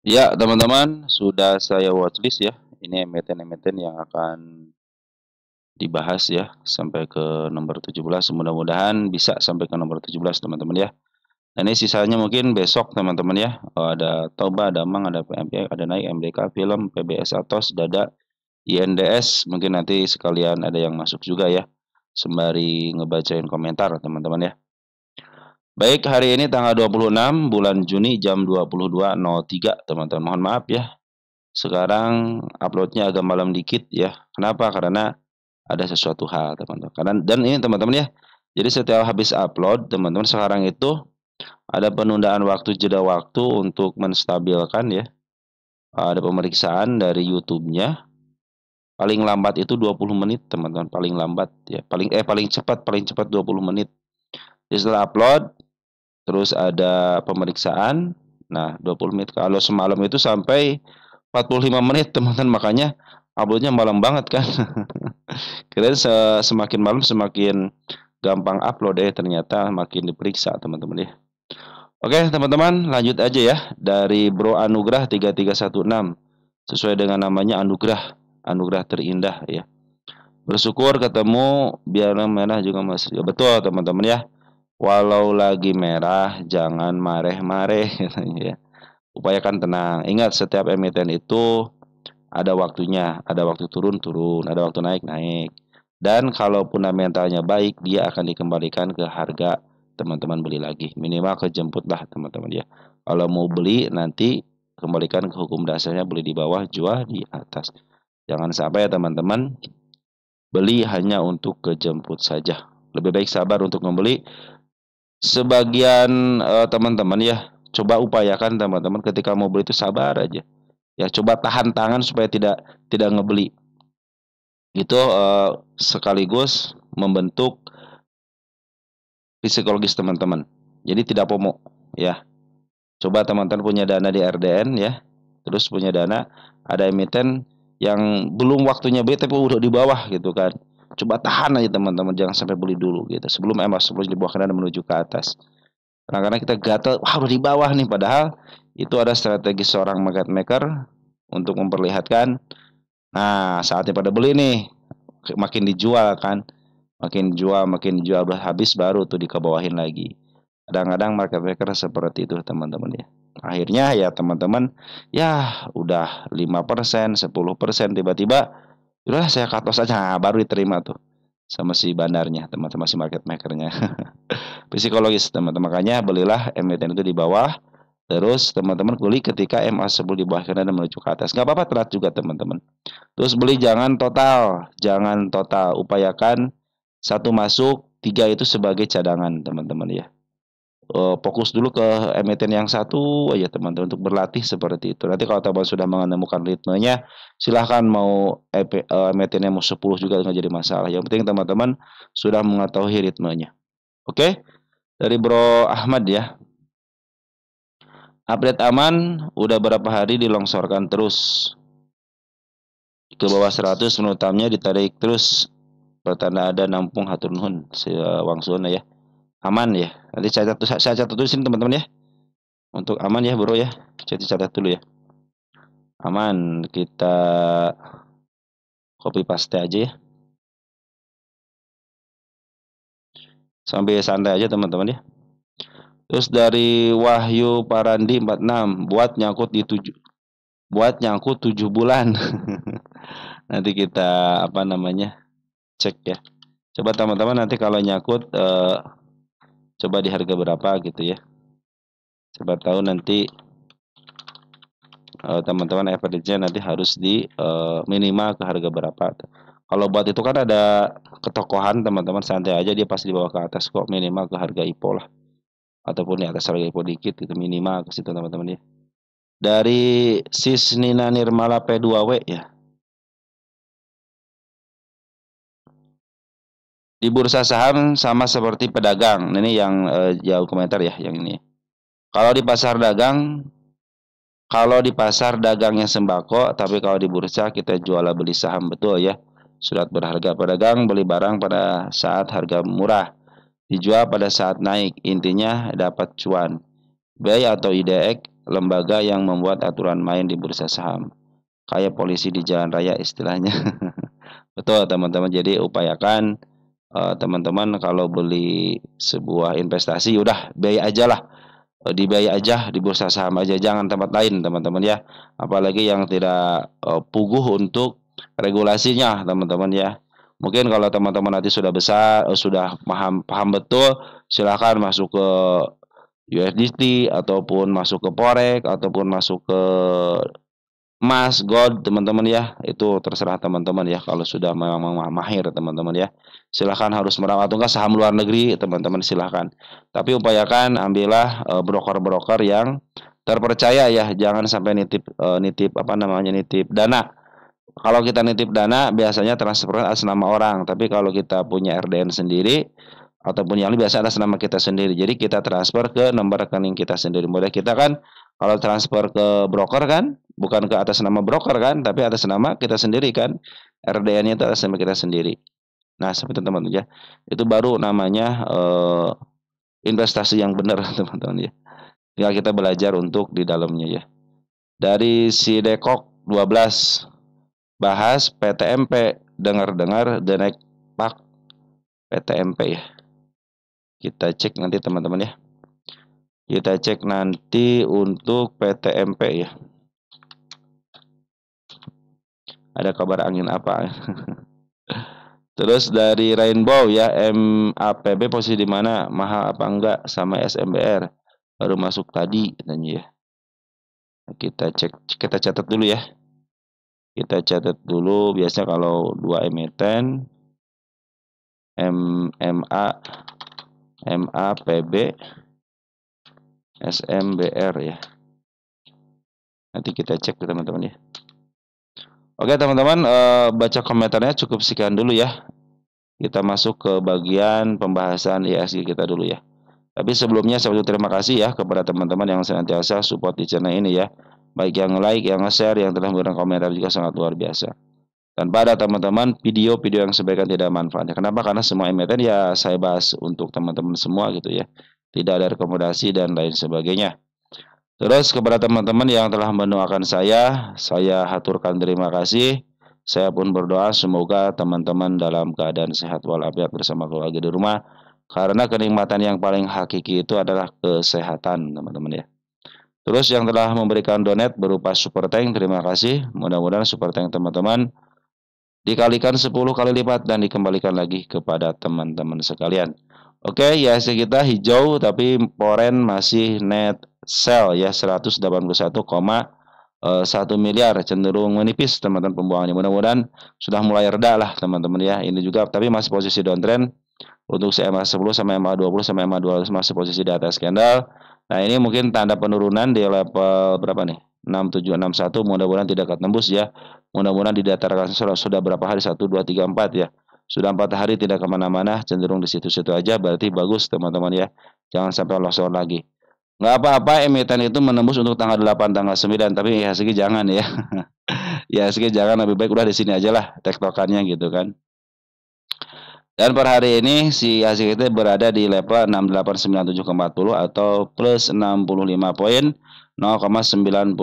Ya, teman-teman, sudah saya watchlist ya. Ini emiten-emiten yang akan dibahas ya sampai ke nomor 17. Mudah-mudahan bisa sampai ke nomor 17, teman-teman ya. Nah, ini sisanya mungkin besok, teman-teman ya. Ada Toba, ada Mang, ada PMP, ada Naik, MDK, Film, PBS Atos, Dada, INDS. Mungkin nanti sekalian ada yang masuk juga ya. Sembari ngebacain komentar, teman-teman ya. Baik, hari ini tanggal 26 bulan Juni jam 22.03, teman-teman. Mohon maaf ya. Sekarang uploadnya agak malam dikit ya. Kenapa? Karena ada sesuatu hal, teman-teman. Karena dan ini teman-teman ya. Jadi setiap habis upload, teman-teman sekarang itu ada penundaan waktu jeda waktu untuk menstabilkan ya. Ada pemeriksaan dari YouTube-nya. Paling lambat itu 20 menit, teman-teman. Paling lambat ya. Paling cepat 20 menit. Jadi setelah upload, terus ada pemeriksaan. Nah, 20 menit. Kalau semalam itu sampai 45 menit, teman-teman. Makanya uploadnya malam banget kan. Kirain semakin malam semakin gampang upload ternyata makin diperiksa, teman-teman ya. Oke, teman-teman, lanjut aja ya dari Bro Anugrah 3316. Sesuai dengan namanya Anugrah, anugerah terindah ya. Bersyukur ketemu biar merah juga Mas. Ya, betul, teman-teman ya. Walau lagi merah jangan mareh-mareh katanya ya. Upayakan tenang. Ingat setiap emiten itu ada waktunya, ada waktu turun-turun, ada waktu naik-naik. Dan kalau fundamentalnya baik, dia akan dikembalikan ke harga teman-teman beli lagi. Minimal kejemput lah teman-teman ya. Kalau mau beli nanti kembalikan ke hukum dasarnya, beli di bawah, jual di atas. Jangan sampai ya teman-teman beli hanya untuk kejemput saja. Lebih baik sabar untuk membeli. Sebagian teman-teman ya, coba upayakan teman-teman ketika mau beli itu sabar aja. Ya coba tahan tangan supaya tidak ngebeli. Itu sekaligus membentuk psikologis teman-teman. Jadi tidak FOMO ya. Coba teman-teman punya dana di RDN ya. Terus punya dana ada emiten yang belum waktunya beli tapi udah di bawah gitu kan. Coba tahan aja teman-teman, jangan sampai beli dulu gitu. Sebelum di bawah dan menuju ke atas. Kadang-kadang kita gatel, wah udah di bawah nih, padahal itu ada strategi seorang market maker untuk memperlihatkan, nah saatnya pada beli nih, makin dijual kan, makin dijual udah habis baru tuh dikebawahin lagi. Kadang-kadang market maker seperti itu teman-teman ya. Akhirnya ya teman-teman ya udah 5%, 10% tiba-tiba udah saya cut loss aja, nah, baru diterima tuh sama si bandarnya, teman-teman si market makernya. Psikologis teman-teman, makanya belilah emiten itu di bawah. Terus teman-teman beli ketika MA 10 di bawah karena menuju ke atas. Nggak apa-apa telat juga teman-teman. Terus beli jangan total. Upayakan satu masuk, tiga itu sebagai cadangan teman-teman ya. Fokus dulu ke emiten yang satu aja teman-teman untuk berlatih seperti itu. Nanti kalau teman sudah menemukan ritmenya, silahkan mau emitennya mau 10 juga nggak jadi masalah. Yang penting teman-teman sudah mengetahui ritmenya. Oke, dari Bro Ahmad ya. Update aman, udah berapa hari dilongsorkan terus ke bawah 100, penutamnya ditarik terus, pertanda ada nampung hatur nuhun wangsuna ya. Aman ya. Nanti saya catat dulu sini teman-teman ya. Untuk aman ya bro ya. Jadi catat dulu ya. Aman, kita copy paste aja ya. Sambil santai aja teman-teman ya. Terus dari Wahyu Parandi 46, buat nyangkut 7 bulan. Nanti kita apa namanya? Cek ya. Coba teman-teman nanti kalau nyangkut coba di harga berapa gitu ya. Coba tahu nanti teman-teman average-nya nanti harus di minimal ke harga berapa. Kalau buat itu kan ada ketokohan teman-teman, santai aja dia pasti dibawa ke atas kok, minimal ke harga IPO lah ataupun di atas harga IPO dikit gitu, minimal ke situ teman-teman ya. Dari Sisnina Nirmala P2W ya. Di bursa saham sama seperti pedagang. Ini yang jauh komentar ya yang ini. Kalau di pasar dagang Kalau di pasar dagangnya sembako, tapi kalau di bursa kita jual beli saham, betul ya. Surat berharga pedagang beli barang pada saat harga murah, dijual pada saat naik. Intinya dapat cuan. BI atau IDX lembaga yang membuat aturan main di bursa saham. Kayak polisi di jalan raya istilahnya. Betul teman-teman. Jadi upayakan teman-teman kalau beli sebuah investasi udah biaya aja lah. Dibiayai aja di bursa saham aja, jangan tempat lain teman-teman ya. Apalagi yang tidak puguh untuk regulasinya teman-teman ya. Mungkin kalau teman-teman nanti sudah besar, sudah paham betul, silahkan masuk ke USDT ataupun masuk ke forex ataupun masuk ke emas, gold teman-teman ya. Itu terserah teman-teman ya. Kalau sudah memang mahir teman-teman ya, silahkan harus merawat atau enggak saham luar negeri teman-teman silahkan. Tapi upayakan ambillah broker-broker yang terpercaya ya. Jangan sampai nitip apa namanya, nitip dana. Kalau kita nitip dana biasanya transfer atas nama orang, tapi kalau kita punya RDN sendiri ataupun yang biasa atas nama kita sendiri. Jadi kita transfer ke nomor rekening kita sendiri. Modal kita kan kalau transfer ke broker kan bukan ke atas nama broker kan, tapi atas nama kita sendiri kan. RDN-nya itu atas nama kita sendiri. Nah, seperti teman-teman ya. Itu baru namanya investasi yang benar teman-teman ya. Tinggal kita belajar untuk di dalamnya ya. Dari si Dekok 12 bahas PTMP, dengar-dengar The Next Pak PTMP ya. Kita cek nanti teman-teman ya. Kita cek nanti untuk PTMP ya. Ada kabar angin apa? Terus dari Rainbow ya, MAPB posisi di mana? Mahal apa enggak sama SMBR? Baru masuk tadi katanya ya. Kita cek, kita catat dulu ya. Kita catat dulu, biasanya kalau dua emiten MAPB SMBR ya. Nanti kita cek teman-teman ya. Oke teman-teman, baca komentarnya cukup sekian dulu ya. Kita masuk ke bagian pembahasan ISG kita dulu ya. Tapi sebelumnya saya ucapkan terima kasih ya kepada teman-teman yang senantiasa support di channel ini ya. Baik yang like, yang nge-share, yang telah memberikan komentar juga sangat luar biasa. Dan pada teman-teman, video-video yang sebaiknya tidak manfaatnya. Kenapa? Karena semua emiten ya saya bahas untuk teman-teman semua gitu ya. Tidak ada rekomendasi dan lain sebagainya. Terus kepada teman-teman yang telah mendoakan saya haturkan terima kasih. Saya pun berdoa semoga teman-teman dalam keadaan sehat walafiat bersama keluarga di rumah. Karena kenikmatan yang paling hakiki itu adalah kesehatan teman-teman ya. Terus yang telah memberikan donat berupa super tank, terima kasih. Mudah-mudahan super tank teman-teman dikalikan 10 kali lipat dan dikembalikan lagi kepada teman-teman sekalian. Oke, ya kita hijau tapi Poren masih net sell ya 181,1 miliar, cenderung menipis teman-teman pembuangannya. Mudah-mudahan sudah mulai reda lah teman-teman ya. Ini juga tapi masih posisi downtrend untuk MA10 sama MA20 sama MA200 masih posisi di atas candle. Nah, ini mungkin tanda penurunan di level berapa nih? 6761, mudah-mudahan tidak ketembus ya. Mudah-mudahan di datarkan sudah berapa hari? 1 2 3 4 ya. Sudah 4 hari tidak kemana-mana, cenderung di situ-situ aja, berarti bagus teman-teman ya. Jangan sampai loss lagi. Nggak apa-apa emiten itu menembus untuk tanggal 8, tanggal 9, tapi IHSG jangan ya. IHSG jangan, lebih baik udah di sini aja lah tektokannya gitu kan. Dan per hari ini si IHSG itu berada di level 6897,40 atau plus 65 poin 0,96%,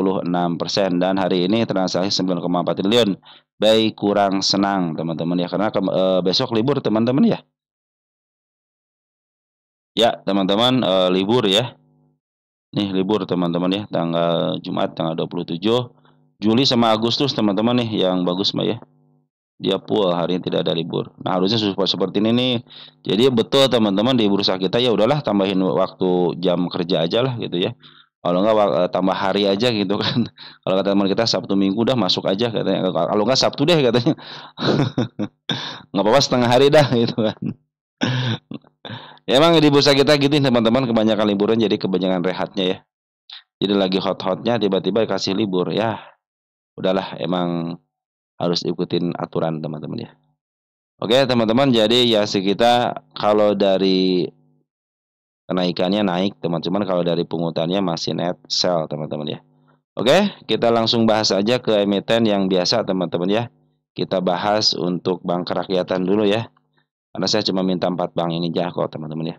dan hari ini transaksi 9,4 triliun. Baik kurang senang teman-teman ya, karena besok libur teman-teman ya. Ya teman-teman, libur ya. Nih libur teman-teman ya, tanggal Jumat tanggal 27 Juli sama Agustus teman-teman nih yang bagus Mbak ya. Dia full, hari ini tidak ada libur. Nah, harusnya support seperti ini nih. Jadi betul teman-teman di bursa kita ya udahlah tambahin waktu jam kerja aja lah gitu ya. Kalau enggak tambah hari aja gitu kan. Kalau kata teman kita Sabtu Minggu udah masuk aja katanya. Kalau enggak Sabtu deh katanya. Nggak apa-apa setengah hari dah gitu kan. Ya, emang di bursa kita gitu teman-teman, kebanyakan liburan jadi kebanyakan rehatnya ya. Jadi lagi hot-hotnya tiba-tiba kasih libur ya. Udahlah emang harus ikutin aturan teman-teman ya. Oke teman-teman, jadi ya kita kalau dari kenaikannya naik teman-teman, kalau dari pungutannya masih net sell teman-teman ya. Oke, kita langsung bahas aja ke emiten yang biasa teman-teman ya. Kita bahas untuk bank kerakyatan dulu ya. Karena saya cuma minta 4 bank ini aja kok teman-teman ya.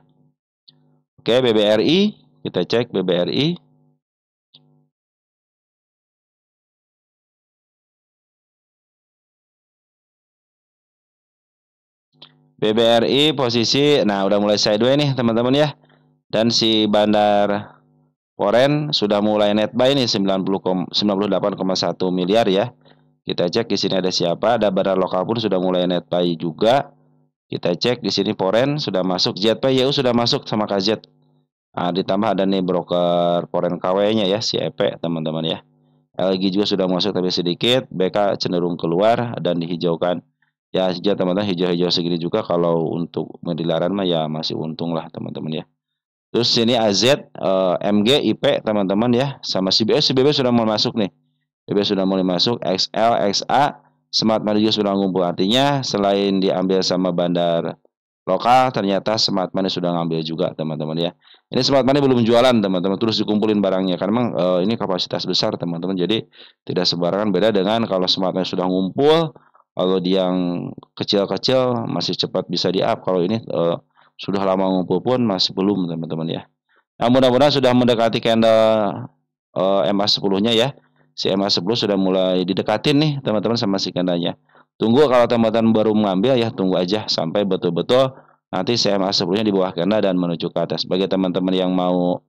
Oke, BBRI, kita cek BBRI. BBRI posisi, nah udah mulai sideways nih teman-teman ya. Dan si Bandar Foreign sudah mulai net buy nih 98,1 miliar ya. Kita cek di sini ada siapa, ada Bandar Lokal pun sudah mulai net buy juga. Kita cek di sini Foreign sudah masuk, ZPYU sudah masuk sama KZ. Nah, ditambah ada nih broker Foreign KW-nya ya, si EP teman-teman ya. LG juga sudah masuk tapi sedikit, BK cenderung keluar dan dihijaukan. Ya, hijau teman-teman, hijau-hijau segini juga kalau untuk medilaran mah ya masih untung lah teman-teman ya. Terus sini AZ, MG, IP teman-teman ya, sama CBB sudah mau masuk nih. BB sudah mulai masuk, XL, XA, Smart Money juga sudah ngumpul. Artinya selain diambil sama bandar lokal, ternyata Smart Money sudah ngambil juga teman-teman ya. Ini Smart Money belum jualan teman-teman, terus dikumpulin barangnya. Karena memang ini kapasitas besar teman-teman, jadi tidak sembarangan. Beda dengan kalau Smart Money sudah ngumpul, kalau dia yang kecil-kecil masih cepat bisa di-up. Kalau ini sudah lama ngumpul pun masih belum teman-teman ya. Nah, mudah-mudahan sudah mendekati candle MA10-nya ya. Si MA10 sudah mulai didekatin nih teman-teman sama si candlenya. Tunggu kalau teman-teman baru mengambil ya, tunggu aja sampai betul-betul nanti si MA10-nya di bawah candle dan menuju ke atas. Bagi teman-teman yang mau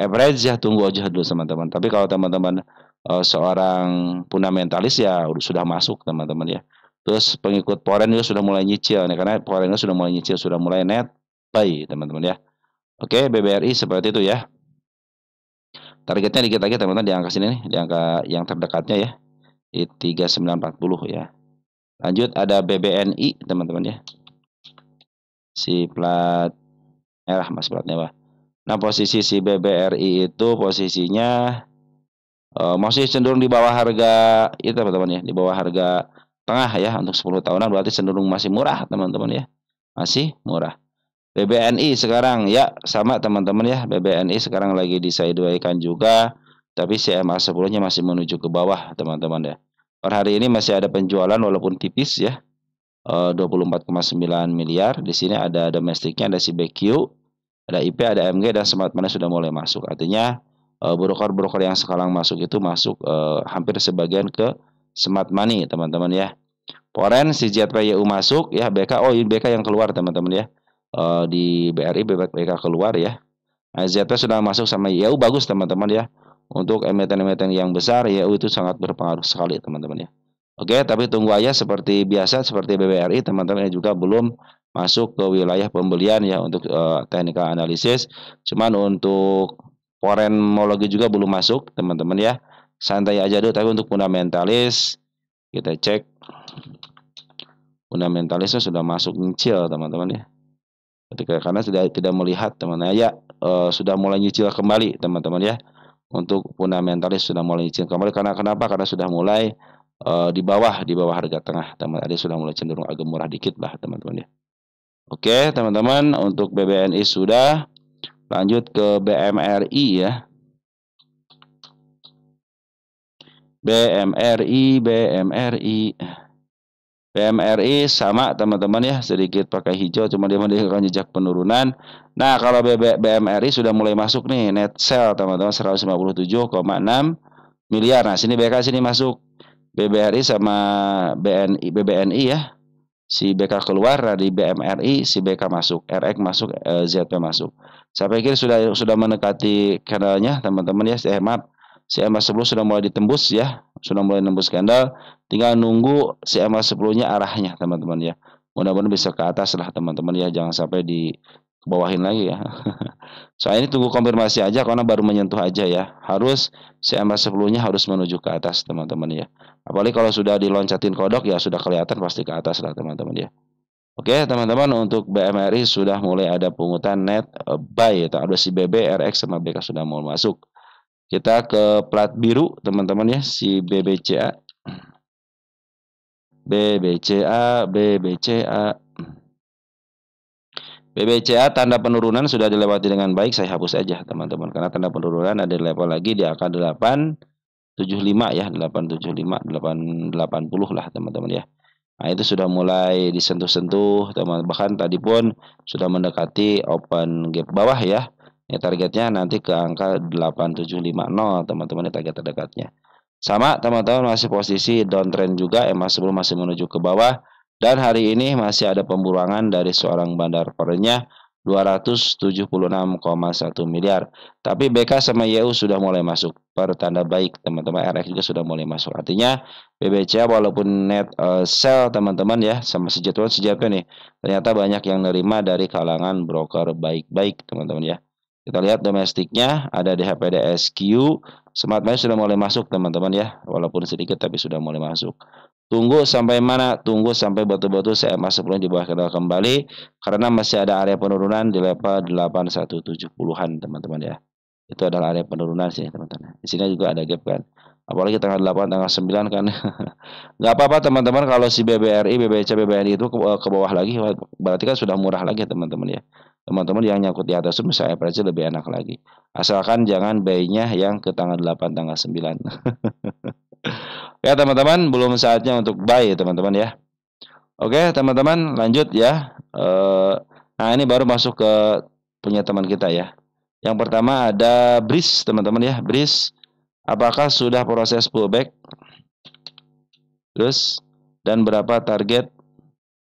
average ya, tunggu aja dulu teman-teman. Tapi kalau teman-teman seorang fundamentalis ya sudah masuk teman-teman ya. Terus pengikut foreign juga sudah mulai nyicil nih, karena foreign sudah mulai nyicil, sudah mulai net buy teman-teman ya. Oke, BBRI seperti itu ya. Targetnya dikit lagi teman-teman di angka sini nih, di angka yang terdekatnya ya. Di 3940 ya. Lanjut ada BBNI teman-teman ya. Si plat merah mas platnya Pak. Nah, posisi si BBRI itu posisinya masih cenderung di bawah harga itu teman-teman ya, di bawah harga tengah ya untuk 10 tahunan, berarti cenderung masih murah teman-teman ya. Masih murah. BBNI sekarang ya sama teman-teman ya, BBNI sekarang lagi di sideways-kan juga, tapi CMA 10-nya masih menuju ke bawah teman-teman ya. Per hari ini masih ada penjualan walaupun tipis ya. 24,9 miliar. Di sini ada domestiknya, ada si BQ, ada IP, ada MG, dan Smart Money sudah mulai masuk. Artinya broker-broker yang sekarang masuk itu masuk hampir sebagian ke Smart Money teman-teman ya. Foreign si ZPYU masuk ya, BK, oh ini BK yang keluar teman-teman ya. Di BRI BK keluar ya. Nah, ZP sudah masuk sama YU, bagus teman-teman ya. Untuk emiten-emiten yang besar YU itu sangat berpengaruh sekali teman-teman ya. Oke, tapi tunggu aja seperti biasa, seperti BBRI teman-teman juga belum masuk ke wilayah pembelian ya untuk technical analisis. Cuman untuk foreignomologi juga belum masuk teman-teman ya. Santai aja dulu, tapi untuk fundamentalis kita cek fundamentalisnya sudah masuk nyicil teman-teman ya. Ketika karena tidak melihat teman-teman ya, sudah mulai nyicil kembali teman-teman ya. Untuk fundamentalis sudah mulai nyicil kembali, karena kenapa? Karena sudah mulai di bawah harga tengah teman-teman. Tadi sudah mulai cenderung agak murah dikit lah teman-teman ya. Oke teman-teman, untuk BBNI sudah. Lanjut ke BMRI ya. BMRI sama teman-teman ya, sedikit pakai hijau, cuma dia menunjukkan jejak penurunan. Nah, kalau BMRI sudah mulai masuk nih net sell teman-teman 157,6 miliar. Nah, sini BK sini masuk. BBRI sama BBNI ya. Si BK keluar dari BMRI, si BK masuk, RX masuk, ZP masuk. Saya pikir sudah mendekati candlenya teman-teman ya. Maaf, CMA 10 sudah mulai ditembus ya, sudah mulai nembus candle, tinggal nunggu CMA 10-nya arahnya teman-teman ya. Mudah-mudahan bisa ke atas lah teman-teman ya, jangan sampai di bawahin lagi ya. Soalnya ini tunggu konfirmasi aja karena baru menyentuh aja ya. Harus CMA 10-nya harus menuju ke atas teman-teman ya. Apalagi kalau sudah diloncatin kodok ya sudah kelihatan pasti ke atas lah teman-teman ya. Oke teman-teman, untuk BMRI sudah mulai ada pungutan net buy atau ada si BB, RX sama BK sudah mau masuk. Kita ke plat biru teman-teman ya, si BBCA. BBCA tanda penurunan sudah dilewati dengan baik, saya hapus aja teman-teman, karena tanda penurunan ada level lagi di angka 875 ya, 875, 880 lah teman-teman ya. Nah, itu sudah mulai disentuh-sentuh teman, bahkan tadi pun sudah mendekati open gap bawah ya. Ya, targetnya nanti ke angka 8750 teman-teman, ini target terdekatnya. Sama teman-teman, masih posisi downtrend juga, MA10 masih menuju ke bawah Dan hari ini masih ada pemburuangan dari seorang bandar foreign-nya 276,1 miliar. Tapi BK sama YU sudah mulai masuk. Pertanda baik teman-teman, RX juga sudah mulai masuk. Artinya BBC walaupun net sell teman-teman ya sama sejatuhan nih. Ternyata banyak yang nerima dari kalangan broker baik-baik teman-teman ya. Kita lihat domestiknya ada di HPDSQ. Smart Money sudah mulai masuk teman-teman ya. Walaupun sedikit tapi sudah mulai masuk. Tunggu sampai mana? Tunggu sampai betul-betul CMA 10 di bawah kendali kembali karena masih ada area penurunan di level 8170-an teman-teman ya. Itu adalah area penurunan sih teman-teman. Di sini juga ada gap kan. Apalagi tanggal 8, tanggal 9 kan. Nggak apa-apa teman-teman kalau si BBRI, BBC, BBNI itu ke bawah lagi berarti kan sudah murah lagi teman-teman ya. Teman-teman yang nyangkut di atas itu bisa average lebih enak lagi. Asalkan jangan buy-nya yang ke tanggal 8, tanggal 9. Ya teman-teman, belum saatnya untuk buy teman-teman ya. Oke teman-teman, lanjut ya. Nah ini baru masuk ke punya teman kita ya. Yang pertama ada BRIS teman-teman ya. BRIS, apakah sudah proses pullback? Terus, dan berapa target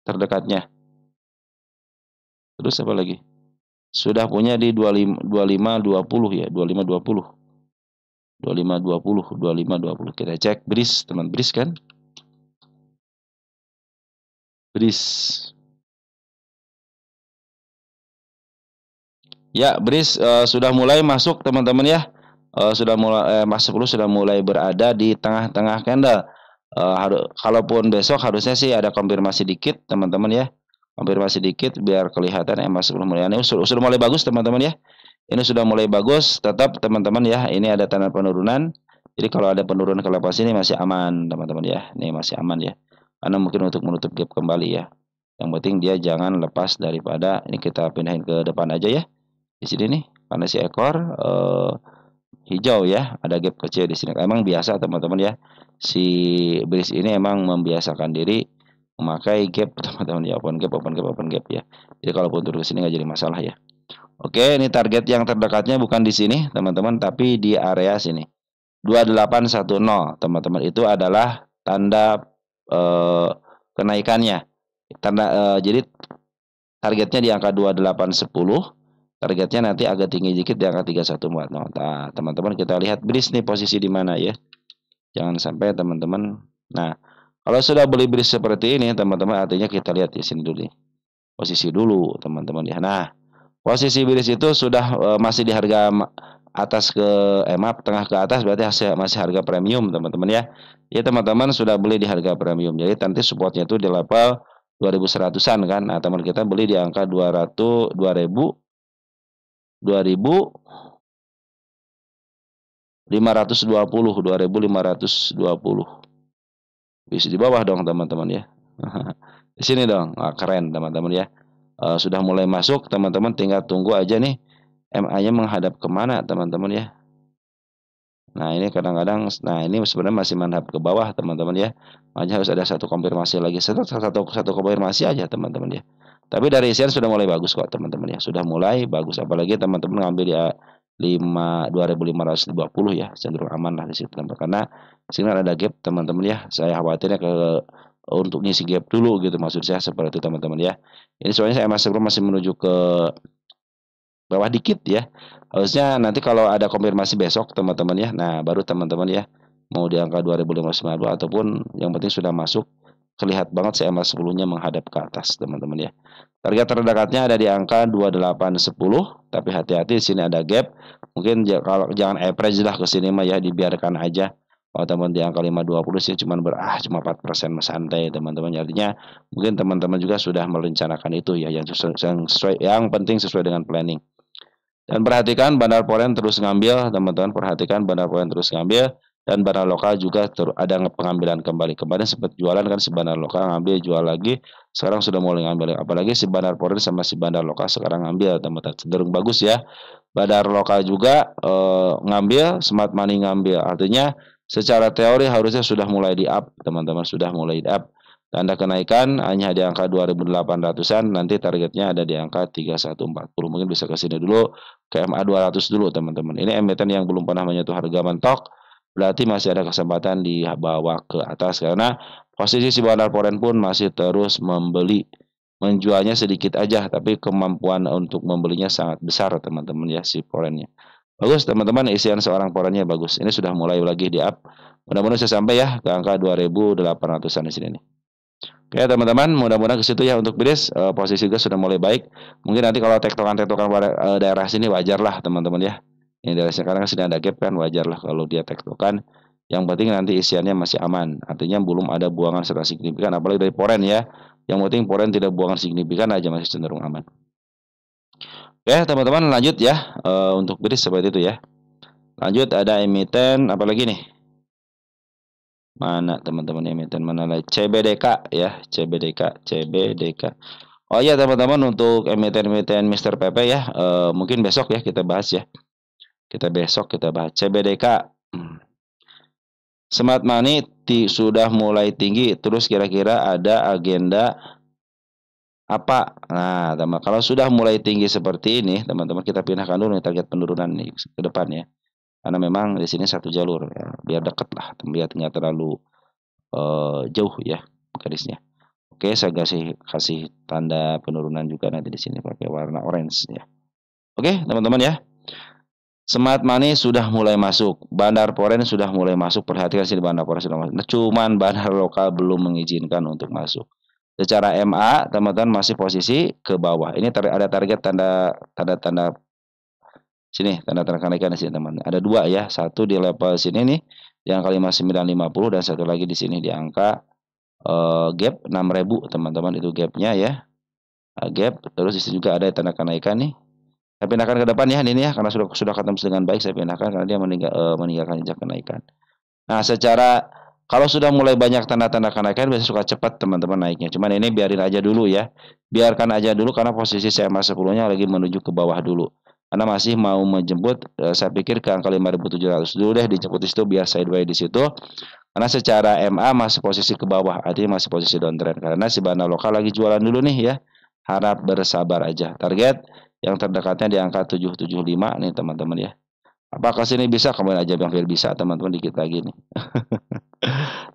terdekatnya? Terus apa lagi? Sudah punya di 25 20 ya, 25 20. 25 20. Kita cek BRIS, teman BRIS kan? BRIS. Ya, BRIS sudah mulai masuk teman-teman ya. Sudah mulai Mas 10 sudah mulai berada di tengah-tengah candle. Kalaupun besok harusnya sih ada konfirmasi dikit teman-teman ya. Konfirmasi dikit biar kelihatan Mas 10 mulai ini sudah mulai bagus teman-teman ya. Ini sudah mulai bagus, tetap teman-teman ya. Ini ada tanda penurunan. Jadi kalau ada penurunan ke level sini masih aman teman-teman ya. Ini masih aman ya. Karena mungkin untuk menutup gap kembali ya. Yang penting dia jangan lepas daripada ini, kita pindahin ke depan aja ya. Di sini nih, karena si ekor hijau ya, ada gap kecil di sini. Emang biasa teman-teman ya. Si BRIS ini emang membiasakan diri memakai gap teman-teman ya, open gap ya. Jadi kalaupun turun ke sini nggak jadi masalah ya. Oke, ini target yang terdekatnya bukan di sini teman-teman, tapi di area sini. 2810 teman-teman, itu adalah tanda kenaikannya. Jadi targetnya di angka 2810. Targetnya nanti agak tinggi dikit di angka 3140. Nah, teman-teman kita lihat BRIS nih posisi di mana ya. Jangan sampai teman-teman. Nah, kalau sudah beli BRIS seperti ini teman-teman, artinya kita lihat di sini dulu nih. Posisi dulu teman-teman ya. Nah, posisi BRIS itu sudah masih di harga atas ke maaf, tengah ke atas, berarti masih harga premium teman-teman ya. Ya teman-teman sudah beli di harga premium. Jadi nanti supportnya itu di level 2100-an kan. Nah, teman kita beli di angka 2520. Bisa di bawah dong teman-teman ya. Di sini dong. Nah, keren teman-teman ya. Sudah mulai masuk teman-teman, tinggal tunggu aja nih MA-nya menghadap kemana teman-teman ya. Nah ini kadang-kadang, nah ini sebenarnya masih menghadap ke bawah teman-teman ya. Makanya harus ada satu konfirmasi lagi, satu konfirmasi aja teman-teman ya. Tapi dari isian sudah mulai bagus kok teman-teman ya, sudah mulai bagus. Apalagi teman-teman ngambil ya 2520 ya, cenderung aman lah di situ teman-teman. Karena sini ada gap teman-teman ya. Saya khawatirnya untuk ngisi gap dulu gitu, maksud saya seperti itu teman-teman ya. Ini soalnya saya masih menuju ke bawah dikit ya. Harusnya nanti kalau ada konfirmasi besok teman-teman ya. Nah, baru teman-teman ya mau di angka 2552 ataupun yang penting sudah masuk, terlihat banget CMA 10-nya menghadap ke atas teman-teman ya. Target terdekatnya ada di angka 2810, tapi hati-hati di sini ada gap. Mungkin kalau jangan average lah ke sini mah ya, dibiarkan aja. Kalau teman di angka 520 sih cuma 4% santai teman-teman. Artinya mungkin teman-teman juga sudah merencanakan itu ya, yang sesuai, yang penting sesuai dengan planning. Dan perhatikan bandar foreign terus ngambil teman-teman, perhatikan bandar foreign terus ngambil, dan bandar lokal juga ada pengambilan kembali. Kemarin sempat jualan kan si bandar lokal, ngambil jual lagi, sekarang sudah mulai ngambil. Apalagi si bandar foreign sama si bandar lokal sekarang ngambil teman-teman, cenderung bagus ya. Bandar lokal juga ngambil, smart money ngambil, artinya secara teori harusnya sudah mulai di up teman-teman, sudah mulai di up. Tanda kenaikan hanya di angka 2800-an, nanti targetnya ada di angka 3140. Mungkin bisa ke sini dulu ke MA 200 dulu teman-teman. Ini emiten yang belum pernah menyentuh harga mentok, berarti masih ada kesempatan di bawah ke atas karena posisi si Bandar Foreign pun masih terus membeli, menjualnya sedikit aja tapi kemampuan untuk membelinya sangat besar teman-teman ya si foreignnya. Bagus teman-teman, isian seorang foreignnya bagus. Ini sudah mulai lagi di up. Mudah-mudahan bisa sampai ya ke angka 2.800-an di sini nih. Oke teman-teman, mudah-mudahan ke situ ya untuk bilis. Posisi juga sudah mulai baik. Mungkin nanti kalau tektokan-tektokan pada daerah sini wajar lah teman-teman ya. Ini daerah sini karena sini ada gap kan, wajar lah kalau dia tektokan. Yang penting nanti isiannya masih aman. Artinya belum ada buangan secara signifikan, apalagi dari poren ya. Yang penting poren tidak buangan signifikan aja, masih cenderung aman. Oke teman-teman, lanjut ya untuk bilis seperti itu ya. Lanjut ada emiten apalagi nih? Mana teman-teman emiten mana lagi? CBDK ya, CBDK. Oh iya teman-teman, untuk emiten-emiten Mr. PP ya, mungkin besok ya kita bahas ya. Besok kita bahas CBDK. Smart money sudah mulai tinggi, terus kira-kira ada agenda apa? Nah, teman, kalau sudah mulai tinggi seperti ini, teman-teman kita pindahkan dulu nih target penurunan nih ke depan ya. Karena memang di sini satu jalur ya, biar deket lah, biar nggak terlalu jauh ya garisnya. Oke, saya kasih tanda penurunan juga nanti di sini pakai warna orange ya. Oke, teman-teman ya. Smart money sudah mulai masuk, bandar foreign sudah mulai masuk. Perhatikan sini, bandar foreign sudah masuk. Nah, cuman bandar lokal belum mengizinkan untuk masuk. Secara MA, teman-teman masih posisi ke bawah. Ini ada target tanda sini, tanda kenaikan di sini teman. Ada dua ya, satu di level sini nih, di angka 5950 dan satu lagi di sini di angka gap 6000 teman-teman, itu gapnya ya. Gap, terus di sini juga ada tanda kenaikan nih. Saya pindahkan ke depan ya ini ya, karena sudah ketemu dengan baik saya pindahkan karena dia meninggalkan jejak kenaikan. Nah, secara kalau sudah mulai banyak tanda-tanda kenaikan biasanya suka cepat teman-teman naiknya. Cuman ini biarin aja dulu ya. Biarkan aja dulu karena posisi CMA 10-nya lagi menuju ke bawah dulu. Karena masih mau menjemput, saya pikir ke angka 5.700 dulu deh, dijemput di situ biar sideways di situ. Karena secara MA masih posisi ke bawah, artinya masih posisi downtrend. Karena si bandar lokal lagi jualan dulu nih ya. Harap bersabar aja. Target yang terdekatnya di angka 775 nih teman-teman ya. Apakah sini bisa? Kembali aja bilang bisa teman-teman, dikit lagi nih.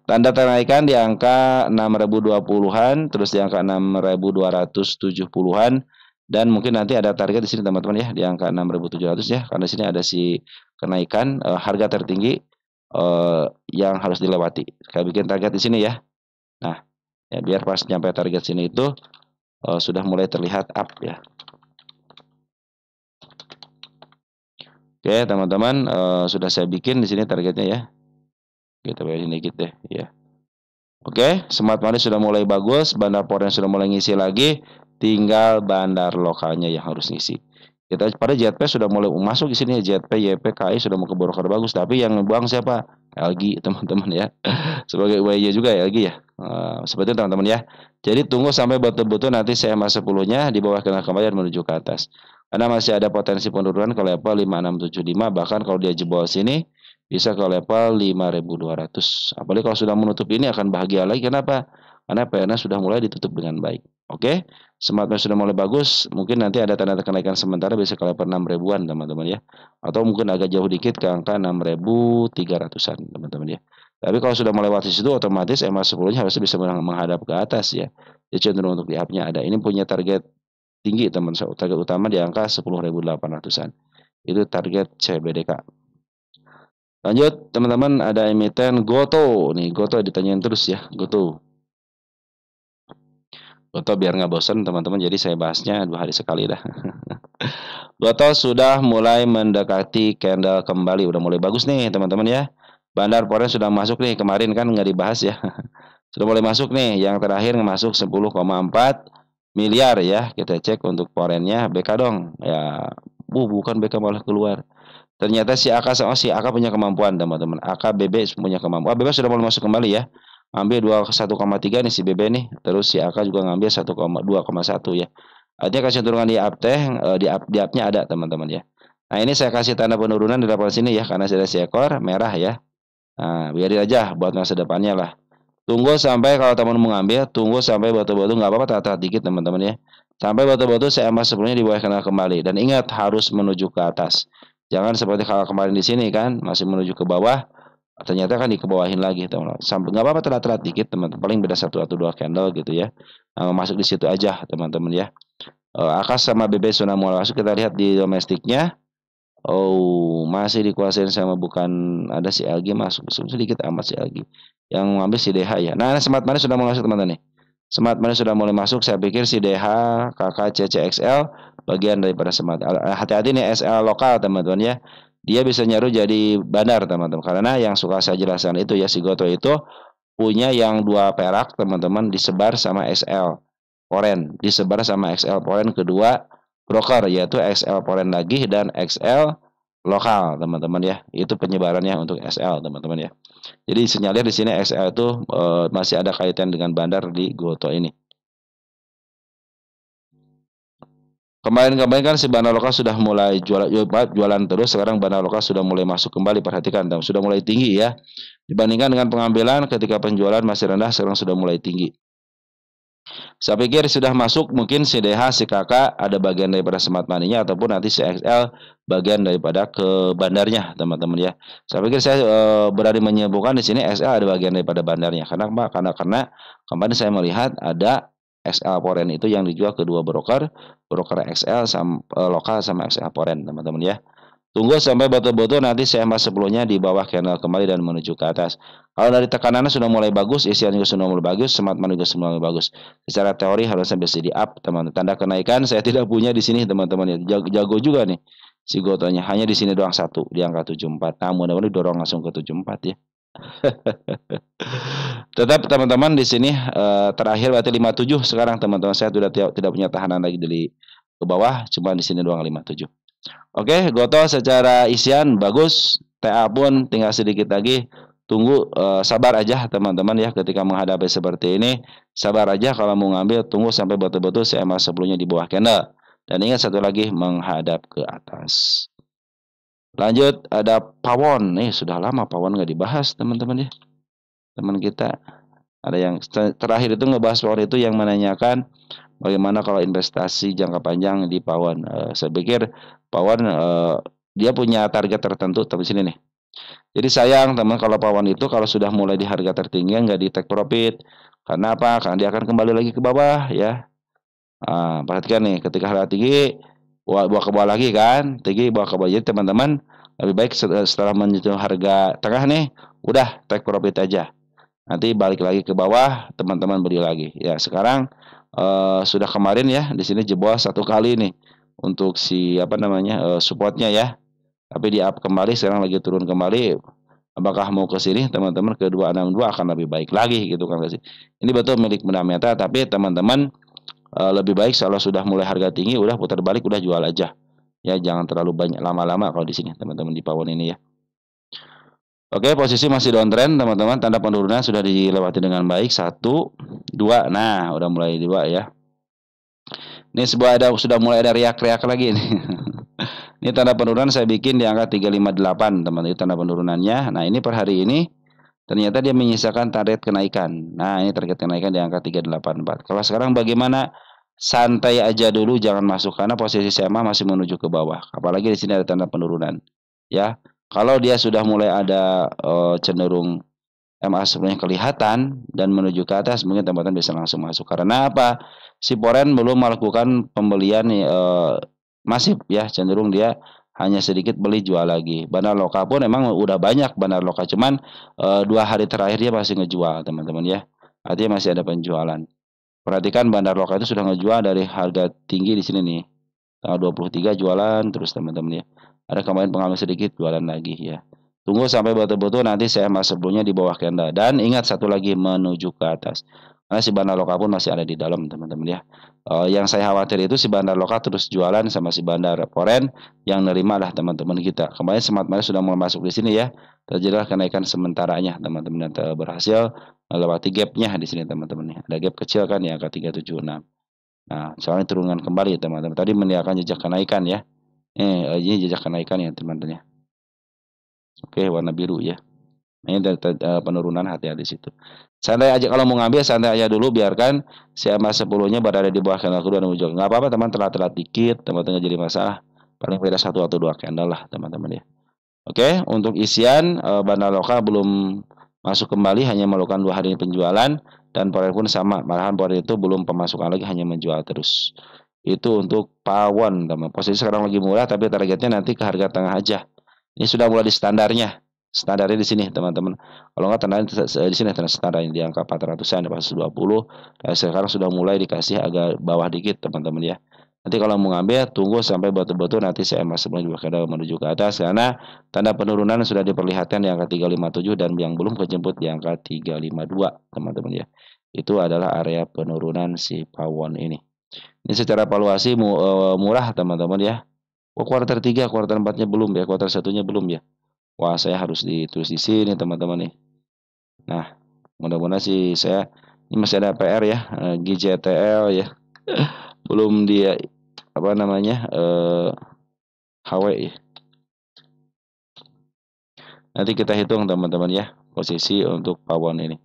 Tanda kenaikan di angka 6.020-an, terus di angka 6.270-an, dan mungkin nanti ada target di sini teman-teman ya di angka 6.700 ya, karena sini ada si kenaikan harga tertinggi yang harus dilewati. Saya bikin target di sini ya. Nah, ya biar pas nyampe target sini itu sudah mulai terlihat up ya. Oke teman-teman, sudah saya bikin di sini targetnya ya. Kita bayar sedikit deh ya. Oke, smart money sudah mulai bagus, bandar foreign sudah mulai ngisi lagi, tinggal bandar lokalnya yang harus ngisi. Kita pada JP sudah mulai masuk di sini, JP, YP, KI sudah mau ke broker bagus, tapi yang ngebuang siapa? LG teman-teman ya. Sebagai UAY juga LG ya. Seperti itu teman-teman ya. Jadi tunggu sampai betul-betul nanti CMA 10-nya di bawah kena kembali menuju ke atas. Karena masih ada potensi penurunan ke level 5675, bahkan kalau dia jebol sini bisa ke level 5.200. Apalagi kalau sudah menutup ini akan bahagia lagi. Kenapa? Karena PNS sudah mulai ditutup dengan baik. Oke, sematnya sudah mulai bagus. Mungkin nanti ada tanda kenaikan sementara bisa ke level 6.000-an teman-teman ya. Atau mungkin agak jauh dikit ke angka 6.300-an teman-teman ya. Tapi kalau sudah melewati situ otomatis MA 10-nya harusnya bisa menghadap ke atas ya. Jadi cenderung untuk di up-nya ada. Ini punya target tinggi teman-teman, target utama di angka 10.800-an. Itu target CBDK. Lanjut teman-teman, ada emiten Goto. Nih Goto ditanyain terus ya, Goto biar nggak bosan teman-teman, jadi saya bahasnya 2 hari sekali dah. Goto sudah mulai mendekati candle kembali, udah mulai bagus nih teman-teman ya. Bandar foreign sudah masuk nih, kemarin kan nggak dibahas ya. Sudah mulai masuk nih, yang terakhir masuk 10,4 miliar ya. Kita cek untuk foreignnya BK dong ya. Bukan BK malah keluar. Ternyata si AK punya kemampuan teman-teman. AK BB punya kemampuan. BB sudah mulai masuk kembali ya. Ambil 1,3 nih si BB nih. Terus si AK juga ngambil 2,1 ya. Artinya kecenderungan di up di up-nya ada teman-teman ya. Nah, ini saya kasih tanda penurunan di level sini ya, karena sudah seekor merah ya. Nah, biarin aja buat masa depannya lah. Tunggu sampai kalau teman mau ngambil, tunggu sampai betul-betul nggak apa-apa, tahan dikit teman-teman ya. Sampai betul-betul CMA sebelumnya di bawah kenal kembali. Dan ingat harus menuju ke atas. Jangan seperti kalau kemarin di sini kan masih menuju ke bawah, ternyata kan dikebawahin lagi teman-teman. Sampai nggak apa-apa telat-telat dikit teman-teman, paling beda satu atau dua candle gitu ya. Masuk di situ aja teman-teman ya. Akas sama BB sudah mulai masuk, kita lihat di domestiknya. Oh, masih dikuasain sama bukan, ada si LG masuk sedikit amat si LG. Yang ngambil si DH ya. Nah, Smart Money sudah mulai masuk teman-teman nih. Smart Money sudah mulai masuk. Saya pikir si DH, KK, CCXL bagian daripada Smart. Hati-hati nih SL lokal teman-teman ya. Dia bisa nyaru jadi bandar teman-teman. Karena yang suka saya jelaskan itu ya, si Goto itu punya yang dua perak teman-teman, disebar sama XL Foreign, disebar sama XL Foreign kedua broker, yaitu XL Foreign lagi dan XL lokal teman-teman ya. Itu penyebarannya untuk XL teman-teman ya. Jadi sinyalir di sini XL itu masih ada kaitan dengan bandar di Goto ini. Kemarin-kemarin kan si bandar lokal sudah mulai jualan terus, sekarang bandar lokal sudah mulai masuk kembali, perhatikan sudah mulai tinggi ya. Dibandingkan dengan pengambilan ketika penjualan masih rendah, sekarang sudah mulai tinggi. Saya pikir sudah masuk mungkin si DH, si KK ada bagian daripada Smart Money-nya, ataupun nanti si XL bagian daripada ke bandarnya, teman-teman ya. Saya pikir saya berani menyebutkan di sini XL ada bagian daripada bandarnya. Karena apa? Karena kemarin saya melihat ada XL Foreign itu yang dijual kedua broker XL sama lokal sama XL Foreign, teman-teman ya. Tunggu sampai betul-betul nanti CMA sebelumnya di bawah candle kembali dan menuju ke atas. Kalau dari tekanannya sudah mulai bagus, isian juga sudah mulai bagus, Smart Money juga sudah mulai bagus. Secara teori harusnya bisa di up, teman-teman. Tanda kenaikan saya tidak punya di sini, teman-teman ya. Jago juga nih si Gotonya. Hanya di sini doang satu, di angka 74. Nah, mudah-mudahan dorong langsung ke 74 ya. Tetap teman-teman di sini terakhir berarti 57 sekarang teman-teman. Saya sudah tidak punya tahanan lagi dari ke bawah, cuma di sini doang 57. Oke, Goto secara isian bagus, TA pun tinggal sedikit lagi. Tunggu, sabar aja teman-teman ya ketika menghadapi seperti ini. Sabar aja kalau mau ngambil, tunggu sampai betul-betul CMA sebelumnya di bawah candle. Dan ingat satu lagi, menghadap ke atas. Lanjut ada Pawon. Nih sudah lama Pawon nggak dibahas teman-teman ya. Teman kita ada yang terakhir itu ngebahas Pawon itu yang menanyakan bagaimana kalau investasi jangka panjang di Pawon. Saya pikir Pawon dia punya target tertentu tapi sini nih. Jadi sayang teman kalau Pawon itu kalau sudah mulai di harga tertinggi nggak di take profit. Karena apa? Karena dia akan kembali lagi ke bawah ya. Perhatikan nih, ketika harga tinggi bawa ke bawah lagi kan, tinggi bawa ke bawah. Jadi teman-teman lebih baik setelah menyentuh harga tengah nih, udah take profit aja. Nanti balik lagi ke bawah, teman-teman beli lagi. Ya sekarang sudah kemarin ya di sini jebol satu kali nih untuk si apa namanya supportnya ya. Tapi di up kembali, sekarang lagi turun kembali. Apakah mau ke sini teman-teman ke 262 akan lebih baik lagi gitu kan sih. Ini betul milik Bunda Meta, tapi teman-teman lebih baik kalau sudah mulai harga tinggi udah putar balik udah jual aja. Ya jangan terlalu banyak lama-lama kalau di sini teman-teman di Pawon ini ya. Oke, posisi masih downtrend teman-teman, tanda penurunan sudah dilewati dengan baik. 1, 2, nah udah mulai 2 ya. Ini sudah mulai ada riak-riak lagi nih. Ini tanda penurunan saya bikin di angka 358 teman, itu tanda penurunannya. Nah ini per hari ini ternyata dia menyisakan target kenaikan. Nah ini target kenaikan di angka 384. Kalau sekarang bagaimana? Santai aja dulu, jangan masuk karena posisi SMA masih menuju ke bawah. Apalagi di sini ada tanda penurunan. Ya, kalau dia sudah mulai ada cenderung MA sebelumnya kelihatan dan menuju ke atas, mungkin teman-teman bisa langsung masuk. Karena apa? Si Poren belum melakukan pembelian masif ya, cenderung dia hanya sedikit beli jual lagi. Bandar lokal pun emang udah banyak bandar lokal, cuman 2 hari terakhir dia masih ngejual teman-teman ya. Artinya masih ada penjualan. Perhatikan bandar lokal itu sudah ngejual dari harga tinggi di sini nih. Tanggal 23 jualan terus teman-teman ya. Ada kemarin pengambil sedikit jualan lagi ya. Tunggu sampai betul-betul nanti saya masuk sebelumnya di bawah candle. Dan ingat satu lagi, menuju ke atas. Karena si bandar lokal pun masih ada di dalam teman-teman ya. Yang saya khawatir itu si bandar lokal terus jualan sama si bandar foreign yang nerima lah teman-teman kita. Kemarin Smart Money sudah mulai masuk di sini ya. Terjadilah kenaikan sementaranya teman-teman, dan berhasil melewati gapnya di sini teman-teman ya. Ada gap kecil kan ya, angka 376. Nah, soalnya turunkan kembali teman-teman. Tadi meninggalkan jejak kenaikan ya. Ini jejak kenaikan ya teman-teman ya. Oke, warna biru ya. Ini penurunan, hati-hati di situ. Santai aja kalau mau ngambil, santai aja dulu, biarkan CMA 10-nya berada di bawah candle kedua dan muncul. Nggak apa-apa teman, telat-telat dikit, teman-teman jadi masalah. Paling beda 1 atau 2 candle lah teman-teman ya. Oke, untuk isian bandar lokal belum masuk kembali, hanya melakukan 2 hari penjualan, dan Poren pun sama, malahan Poren itu belum pemasukan lagi, hanya menjual terus. Itu untuk pawon, teman. Posisi sekarang lagi murah, tapi targetnya nanti ke harga tengah aja. Ini sudah mulai di standarnya. Standarnya di sini, teman-teman. Kalau nggak standarnya di sini standarnya di angka 400-an, 420. Nah, sekarang sudah mulai dikasih agak bawah dikit, teman-teman ya. Nanti kalau mau ngambil, tunggu sampai betul-betul nanti saya masuk menuju ke atas, karena tanda penurunan sudah diperlihatkan di angka 357 dan yang belum kejemput di angka 352, teman-teman ya. Itu adalah area penurunan si pawon ini. Ini secara valuasi murah, teman-teman ya. Oh, kuartal 3, kuartal 4-nya belum ya, kuartal 1-nya belum ya. Wah, saya harus ditulis di sini, teman-teman nih. Nah, mudah-mudahan sih saya ini masih ada PR ya, GJTL ya. Belum dia apa namanya? HW ya. Nanti kita hitung, teman-teman ya, posisi untuk pawon ini.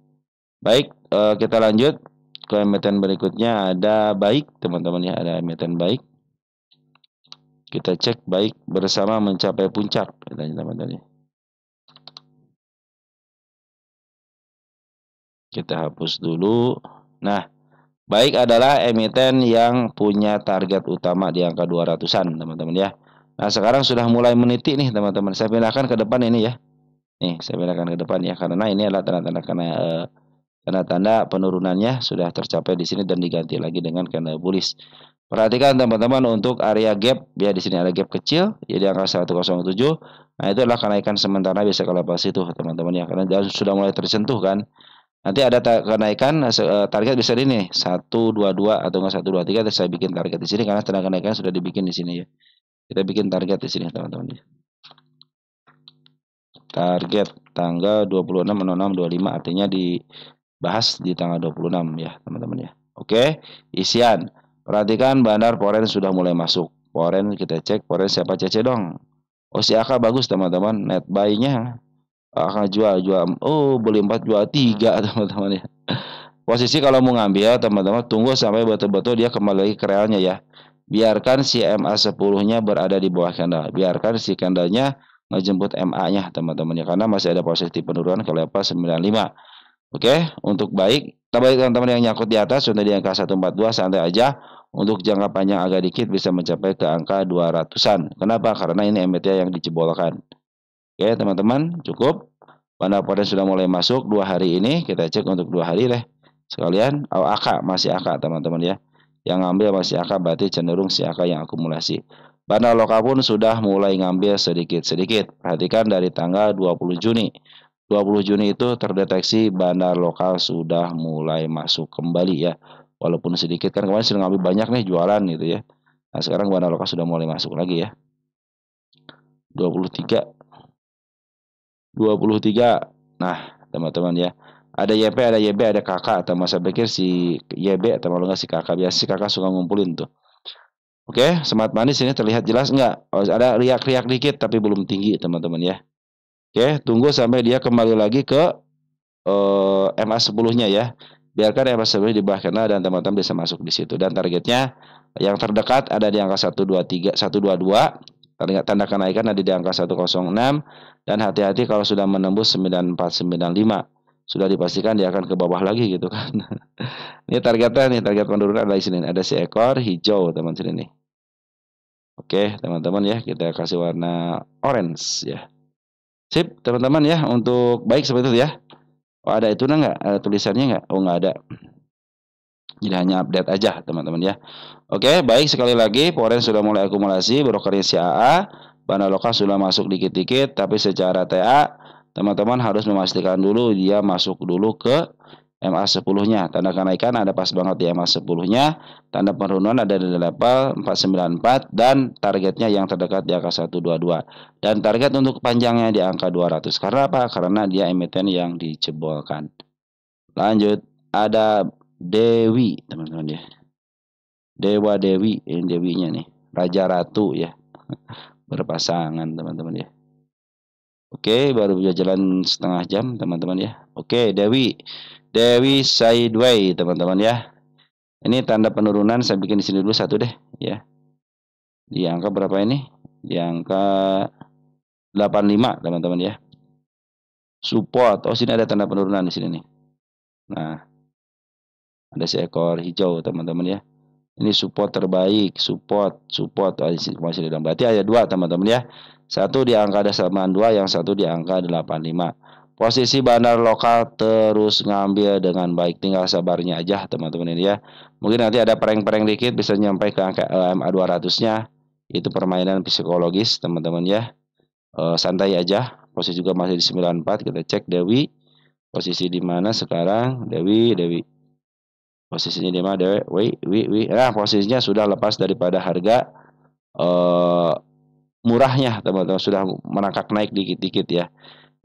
Baik, kita lanjut ke emiten berikutnya. Ada baik, teman-teman ya, ada emiten baik. Kita cek baik bersama mencapai puncak, teman-teman ya. Kita hapus dulu. Nah, baik adalah emiten yang punya target utama di angka 200-an, teman-teman ya. Nah, sekarang sudah mulai meniti nih, teman-teman. Saya pindahkan ke depan ini ya. Nih, saya pindahkan ke depan ya, karena ini adalah tanda-tanda tanda-tanda penurunannya sudah tercapai di sini dan diganti lagi dengan candle bullish. Perhatikan, teman-teman, untuk area gap ya, di sini ada gap kecil ya di angka 107. Nah, itu adalah kenaikan sementara, bisa kalau pas itu, teman-teman ya, karena sudah mulai tersentuh kan. Nanti ada kenaikan target bisa ini 122 atau enggak 123. Saya bikin target di sini karena tanda kenaikan sudah dibikin di sini ya. Kita bikin target di sini, teman-teman ya. Target tanggal 26/06/25, artinya dibahas di tanggal 26 ya, teman-teman ya. Oke, isian. Perhatikan bandar Poren sudah mulai masuk. Poren kita cek, Poren siapa CC dong. Oh, si AK bagus, teman-teman. Net buy-nya akan jual. Oh, beli 4 jual 3, teman-teman ya. Posisi kalau mau ngambil, teman-teman, tunggu sampai betul-betul dia kembali lagi ke realnya ya. Biarkan si MA10-nya berada di bawah candle. Biarkan si candle-nya ngejemput MA-nya, teman-teman ya, karena masih ada posisi penurunan ke level 95. Oke, untuk baik, teman-teman yang nyangkut di atas sudah di angka 142, santai aja. Untuk jangka panjang agak dikit bisa mencapai ke angka 200-an. Kenapa? Karena ini MT yang dicebolkan. Oke, teman-teman, cukup. Bandar Poren sudah mulai masuk 2 hari ini. Kita cek untuk 2 hari deh. Sekalian, AK masih AK, teman-teman ya. Yang ngambil masih AK, berarti cenderung si AK yang akumulasi. Bandar lokal pun sudah mulai ngambil sedikit-sedikit. Perhatikan dari tanggal 20 Juni. 20 Juni itu terdeteksi bandar lokal sudah mulai masuk kembali ya. Walaupun sedikit, kan kemarin sudah ngambil banyak nih jualan gitu ya. Nah, sekarang bandar lokal sudah mulai masuk lagi ya. 23. Nah, teman-teman ya. Ada YP, ada YB, ada kakak. Atau masa pikir si YB atau kalau nggak si kakak. Biasa si kakak suka ngumpulin tuh. Oke, semat manis ini terlihat jelas nggak? Oh, ada riak-riak dikit tapi belum tinggi, teman-teman ya. Oke, tunggu sampai dia kembali lagi ke MA10-nya ya. Biarkan MA10 di bawah kena dan teman-teman bisa masuk di situ. Dan targetnya yang terdekat ada di angka 123, 122. Tanda kenaikan ada di angka 106. Dan hati-hati kalau sudah menembus 9495. Sudah dipastikan dia akan ke bawah lagi gitu kan. Ini targetnya nih, target penurunan ada di sini. Ada si ekor hijau, teman-teman sini nih. Oke, teman-teman ya, kita kasih warna orange ya. Sip, teman-teman ya, untuk baik seperti itu ya. Oh, ada itu nggak? Ada tulisannya nggak? Oh, nggak ada. Jadi hanya update aja, teman-teman ya. Oke, baik, sekali lagi, Poren sudah mulai akumulasi, brokernya si AA, Bandar lokal sudah masuk dikit-dikit, tapi secara TA, teman-teman harus memastikan dulu dia masuk dulu ke MA10-nya. Tanda kenaikan ada pas banget di MA10-nya, tanda penurunan ada di level 494, dan targetnya yang terdekat di angka 122. Dan target untuk panjangnya di angka 200. Karena apa? Karena dia emiten yang dicebolkan. Lanjut, ada Dewi, teman-teman ya. Dewa Dewi, ini Dewinya nih. Raja Ratu ya. Berpasangan, teman-teman ya. Oke, baru jalan setengah jam, teman-teman ya. Oke, Dewi. Dewi Sideway, teman-teman ya. Ini tanda penurunan, saya bikin di sini dulu satu deh ya. Di angka berapa ini? Di angka 85 teman-teman ya. Support. Oh, sini ada tanda penurunan di sini nih. Nah, ada seekor hijau teman-teman ya. Ini support terbaik, support. Masih dalam. Berarti ada dua teman-teman ya. Satu di angka 82, yang satu di angka 85. Posisi bandar lokal terus ngambil dengan baik. Tinggal sabarnya aja teman-teman ini ya. Mungkin nanti ada prank-prank dikit bisa nyampe ke angka LMA 200-nya. Itu permainan psikologis teman-teman ya. Santai aja. Posisi juga masih di 94. Kita cek Dewi. Posisi di mana sekarang? Dewi. Posisinya di mana Dewi? Nah, posisinya sudah lepas daripada harga murahnya teman-teman, sudah merangkak naik dikit-dikit ya.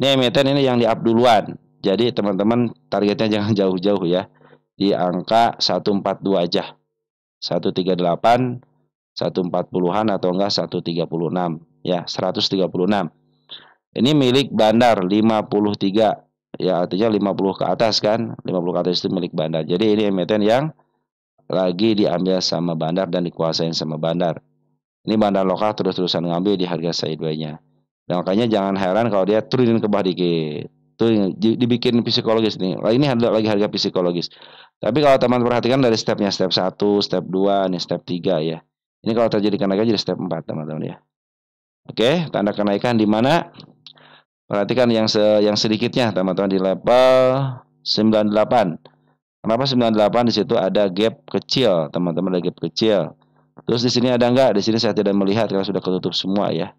Ini emiten ini yang di up duluan. Jadi teman-teman targetnya jangan jauh-jauh ya. Di angka 142 aja. 138, 140-an atau enggak 136 ya, 136. Ini milik bandar 53. Ya, artinya 50 ke atas kan. 50 ke atas itu milik bandar. Jadi ini emiten yang lagi diambil sama bandar dan dikuasain sama bandar. Ini bandar lokal terus-terusan ngambil di harga sideways-nya. Dan makanya jangan heran kalau dia turunin ke bawah dikit. Tuh dibikin psikologis nih. Ini lagi harga psikologis. Tapi kalau teman perhatikan dari stepnya, step 1, step 2, nih step 3 ya. Ini kalau terjadi kenaikan jadi step 4 teman-teman ya. Oke, tanda kenaikan di mana? Perhatikan yang sedikitnya teman-teman di level 98. Kenapa 98? Di situ ada gap kecil, teman-teman, ada gap kecil. Terus di sini ada enggak? Di sini saya tidak melihat karena sudah ketutup semua ya.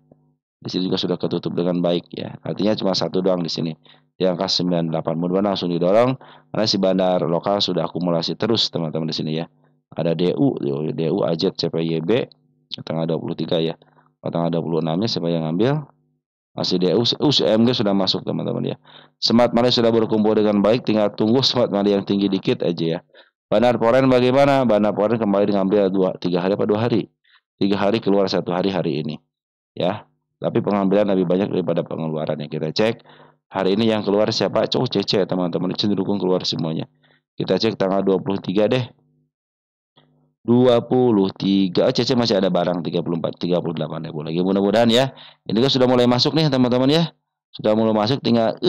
Di sini juga sudah ketutup dengan baik ya. Artinya cuma satu doang di sini. Di angka 98. Mudah-mudahan langsung didorong karena si bandar lokal sudah akumulasi terus teman-teman di sini ya. Ada DU AZ CPYB tanggal 23 ya. Tanggal 26-nya siapa yang ngambil? Masih DU, CMG sudah masuk teman-teman ya. Smart money sudah berkumpul dengan baik, tinggal tunggu smart money yang tinggi dikit aja ya. Bandar Foreign bagaimana? Bandar Foreign kembali ngambil 3 hari apa 2 hari? 3 hari keluar 1 hari ini ya. Tapi pengambilan lebih banyak daripada pengeluaran yang kita cek. Hari ini yang keluar siapa? CC teman-teman, cenderung keluar semuanya. Kita cek tanggal 23 deh. 23. CC masih ada barang 34, 38 ribu lagi. Mudah-mudahan ya. Ini kan sudah mulai masuk nih teman-teman ya. Sudah mulai masuk, tinggal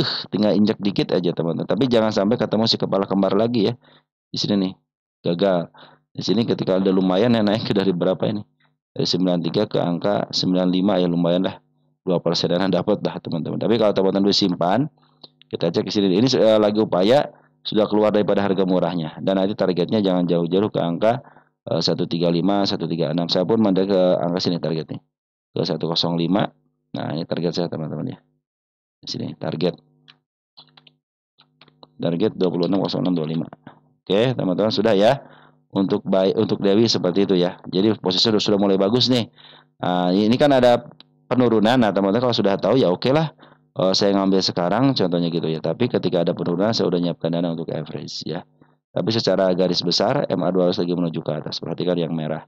injak dikit aja teman-teman. Tapi jangan sampai ketemu si kepala kembar lagi ya. Di sini nih. Gagal. Di sini ketika ada lumayan ya, naik ke dari berapa ini? Dari 93 ke angka 95 ya, lumayan lah. 2%-an dapat dah teman-teman. Tapi kalau teman-teman simpan, kita cek di sini. Ini lagi upaya sudah keluar daripada harga murahnya. Dan nanti targetnya jangan jauh-jauh ke angka 135, 136. Saya pun mandek ke angka sini targetnya. Ke 105. Nah, ini target saya teman-teman ya. Di sini target 260625. Oke, teman-teman sudah ya. Untuk Dewi seperti itu ya. Jadi posisi sudah mulai bagus nih. Nah, ini kan ada penurunan. Nah, teman-teman kalau sudah tahu ya oke lah. Saya ngambil sekarang contohnya gitu ya. Tapi ketika ada penurunan saya udah nyiapkan dana untuk average ya. Tapi secara garis besar MA200 lagi menuju ke atas. Perhatikan yang merah.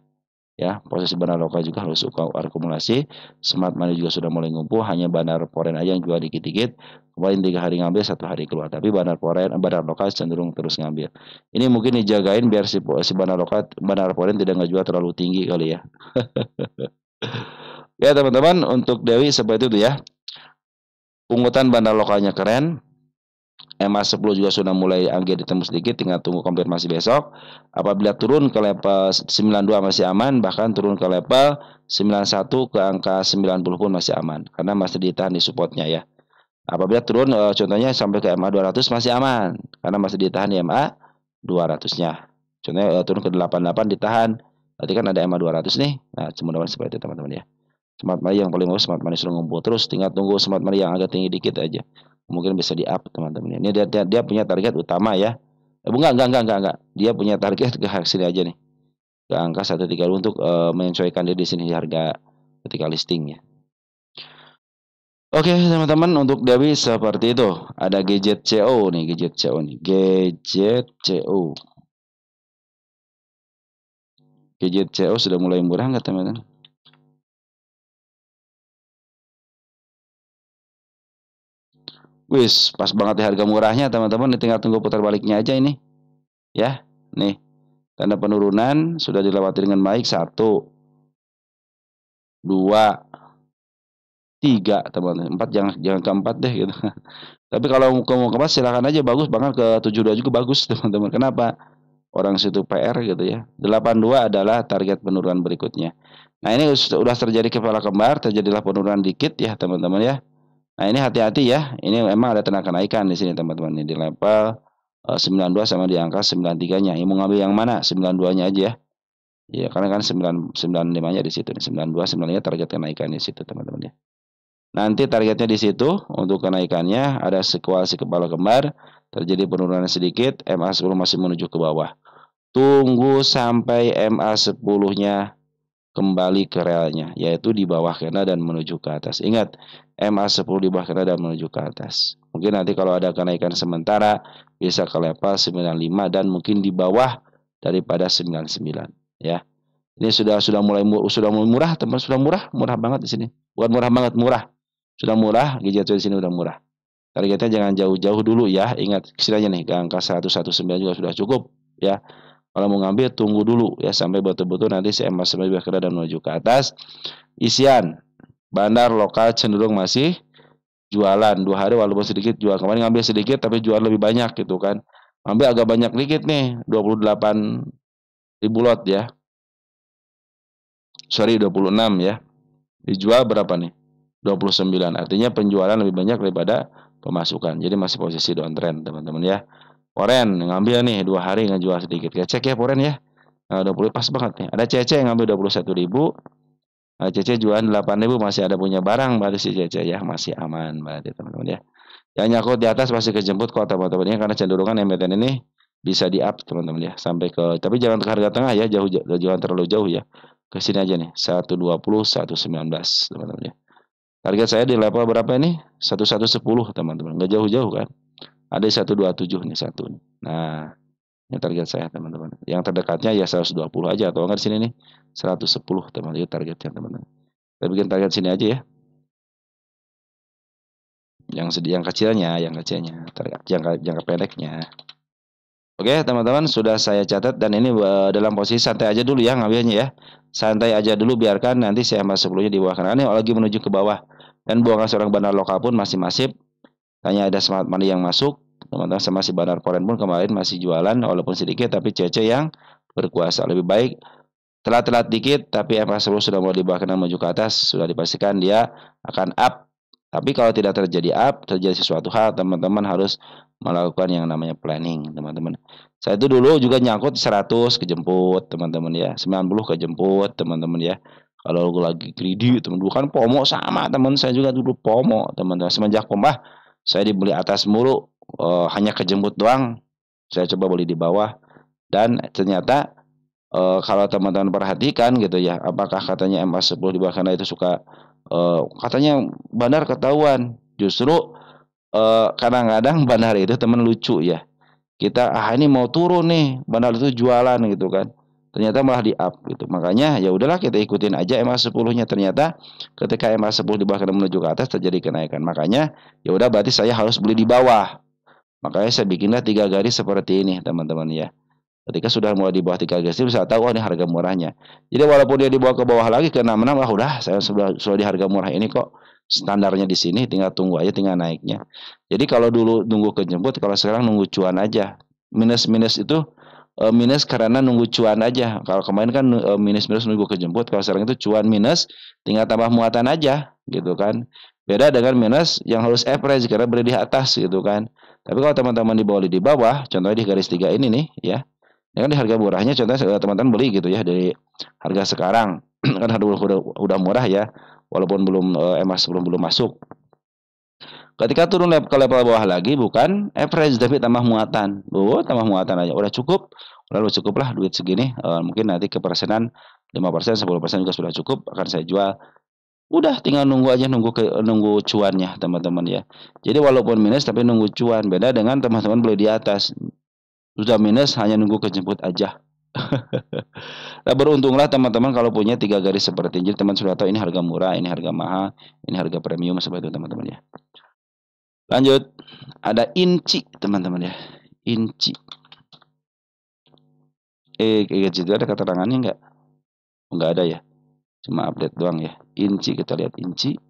Ya, posisi bandar lokal juga harus akumulasi. Smart money juga sudah mulai ngumpul. Hanya bandar foreign aja yang jual dikit-dikit. Kemarin 3 hari ngambil, 1 hari keluar. Tapi bandar lokal cenderung terus ngambil. Ini mungkin dijagain biar si bandar foreign tidak ngejual terlalu tinggi kali ya. Ya teman-teman, untuk Dewi seperti itu ya. Pungutan bandar lokalnya keren. MA10 juga sudah mulai agak ditembus sedikit, tinggal tunggu konfirmasi besok. Apabila turun ke level 92 masih aman, bahkan turun ke level 91 ke angka 90 pun masih aman, karena masih ditahan di supportnya ya. Apabila turun contohnya sampai ke MA200 masih aman, karena masih ditahan di MA200-nya. Contohnya turun ke 88 ditahan, berarti kan ada MA200 nih. Nah, mudah-mudahan seperti itu teman-teman ya. Smart money yang paling bagus, smart money sudah ngumpul terus, tinggal tunggu smart money yang agak tinggi dikit aja. Mungkin bisa di up teman-teman. Ini dia punya target utama ya. Enggak. Dia punya target ke sini aja nih. Ke angka 130 untuk menyesuaikan diri di sini harga ketika listing ya. Oke teman-teman, untuk Dewi seperti itu. Ada gadget CO nih, Gadget CO. Gadget CO sudah mulai murah nggak teman-teman? Wis, pas banget di harga murahnya teman-teman. Tinggal tunggu putar baliknya aja ini. Ya, nih. Tanda penurunan sudah dilewati dengan baik. 1, 2, 3 teman-teman. 4 jangan ke 4 deh gitu. Tapi kalau mau ke 4 silakan aja, bagus, bahkan ke 72 juga bagus teman-teman. Kenapa? Orang situ PR gitu ya. 82 adalah target penurunan berikutnya. Nah, ini sudah terjadi kepala kembar, terjadilah penurunan dikit ya teman-teman ya. Nah, ini hati-hati ya. Ini memang ada tanda kenaikan di sini teman-teman. Ini di level 92 sama di angka 93-nya. Ini mau ngambil yang mana? 92-nya aja ya. Ya, karena kan 95-nya di situ nih. 92, 95 target kenaikan di situ teman-teman ya. Nanti targetnya di situ untuk kenaikannya ada sekuasi kepala kembar, terjadi penurunan sedikit, MA10 masih menuju ke bawah. Tunggu sampai MA10-nya kembali ke relnya, yaitu di bawah kena dan menuju ke atas. Ingat, MA10 di bawah kena dan menuju ke atas. Mungkin nanti kalau ada kenaikan sementara bisa ke level 95 dan mungkin di bawah daripada 99 ya. Ini sudah mulai murah, teman, sudah murah banget di sini. Bukan murah banget, murah. Sudah murah, GJC di sini udah murah. Targetnya jangan jauh-jauh dulu ya. Ingat istilahnya nih, angka 119 juga sudah cukup ya. Kalau mau ngambil tunggu dulu ya sampai betul-betul nanti si emas bergerak dan menuju ke atas. Isian bandar lokal cenderung masih jualan 2 hari walaupun sedikit jual. Kemarin ngambil sedikit tapi jual lebih banyak gitu kan. Ngambil agak banyak dikit nih, 28.000 lot ya. Sorry, 26 ya. Dijual berapa nih? 29. Artinya penjualan lebih banyak daripada pemasukan. Jadi masih posisi downtrend teman-teman ya. Foren ngambil nih 2 hari ngejual sedikit. Cek ya Foren ya. Nah, 20 pas banget nih. Ada CC yang ngambil 21.000. Nah, CC jualan 8.000, masih ada punya barang berarti si CC ya, masih aman berarti teman-teman ya. Yang nyangkut di atas masih kejemput kok teman-teman ya, karena cenderungan emiten ini bisa di up teman-teman ya sampai ke, tapi jangan ke harga tengah ya, jangan terlalu jauh ya. Ke sini aja nih 120 119 teman-teman ya. Target saya di level berapa ini? 1110 teman-teman. Enggak jauh-jauh kan. Ada 127 nih satu nih. Nah, ini target saya teman-teman. Yang terdekatnya ya 120 aja atau enggak di sini nih 110 teman-teman. Itu targetnya teman-teman. Kita bikin target sini aja ya. Yang kecilnya, target jangka pendeknya. Oke, teman-teman, sudah saya catat dan ini dalam posisi santai aja dulu ya ngambilnya ya. Santai aja dulu, biarkan nanti saya masuk dulunya di bawah, karena ini lagi menuju ke bawah. Dan buangan seorang bandar lokal pun masih masif. Hanya ada smart money yang masuk. Teman-teman, sama si bandar foreign pun kemarin masih jualan walaupun sedikit, tapi CC yang berkuasa. Lebih baik telat-telat dikit tapi MA10 sudah mau di bawah kena menuju ke atas, sudah dipastikan dia akan up. Tapi kalau tidak terjadi up, terjadi sesuatu hal, teman-teman harus melakukan yang namanya planning, teman-teman. Saya itu dulu juga nyangkut 100 kejemput, teman-teman ya. 90 kejemput, teman-teman ya. Kalau lagi greedy, teman-teman kan POMO sama, teman saya juga dulu POMO, teman-teman. Semenjak POMO, saya dibeli atas mulu, hanya kejemput doang. Saya coba beli di bawah dan ternyata kalau teman-teman perhatikan gitu ya, apakah katanya MA10 di bawah sana itu suka katanya bandar ketahuan. Justru kadang-kadang bandar itu teman lucu ya. Kita ini mau turun nih, bandar itu jualan gitu kan. Ternyata malah di up gitu. Makanya ya udahlah kita ikutin aja MA10-nya. Ternyata ketika MA10 di bawah menuju ke atas terjadi kenaikan. Makanya ya udah berarti saya harus beli di bawah. Makanya saya bikinlah 3 garis seperti ini, teman-teman ya. Ketika sudah mulai di bawah 3 garis bisa tahu ini harga murahnya. Jadi walaupun dia dibawa ke bawah lagi ke 66, udah saya sudah di harga murah ini kok. Standarnya di sini, tinggal tunggu aja, tinggal naiknya. Jadi kalau dulu nunggu kejemput, kalau sekarang nunggu cuan aja. Minus itu minus karena nunggu cuan aja. Kalau kemarin kan minus nunggu kejemput, kalau sekarang itu cuan minus, tinggal tambah muatan aja gitu kan. Beda dengan minus yang harus average karena beli di atas gitu kan. Tapi kalau teman-teman di bawah, contohnya di garis 3 ini nih ya. Ya kan di harga murahnya contohnya teman-teman beli gitu ya dari harga sekarang kan harga udah murah ya walaupun belum emas belum masuk. Ketika turun ke level bawah lagi bukan average tapi tambah muatan. Tambah muatan aja udah cukup. Lalu cukuplah duit segini mungkin nanti ke persenan 5%, 10% juga sudah cukup akan saya jual. Udah tinggal nunggu aja nunggu cuannya teman-teman ya. Jadi walaupun minus tapi nunggu cuan, beda dengan teman-teman beli di atas. Sudah minus hanya nunggu kejemput aja. Nah, beruntunglah teman-teman kalau punya 3 garis seperti ini. Teman sudah tahu ini harga murah, ini harga mahal, ini harga premium seperti itu teman-teman ya. Lanjut, ada inci teman-teman ya. Inci. Itu ada keterangannya enggak? Enggak ada ya. Cuma update doang ya. Inci, kita lihat inci.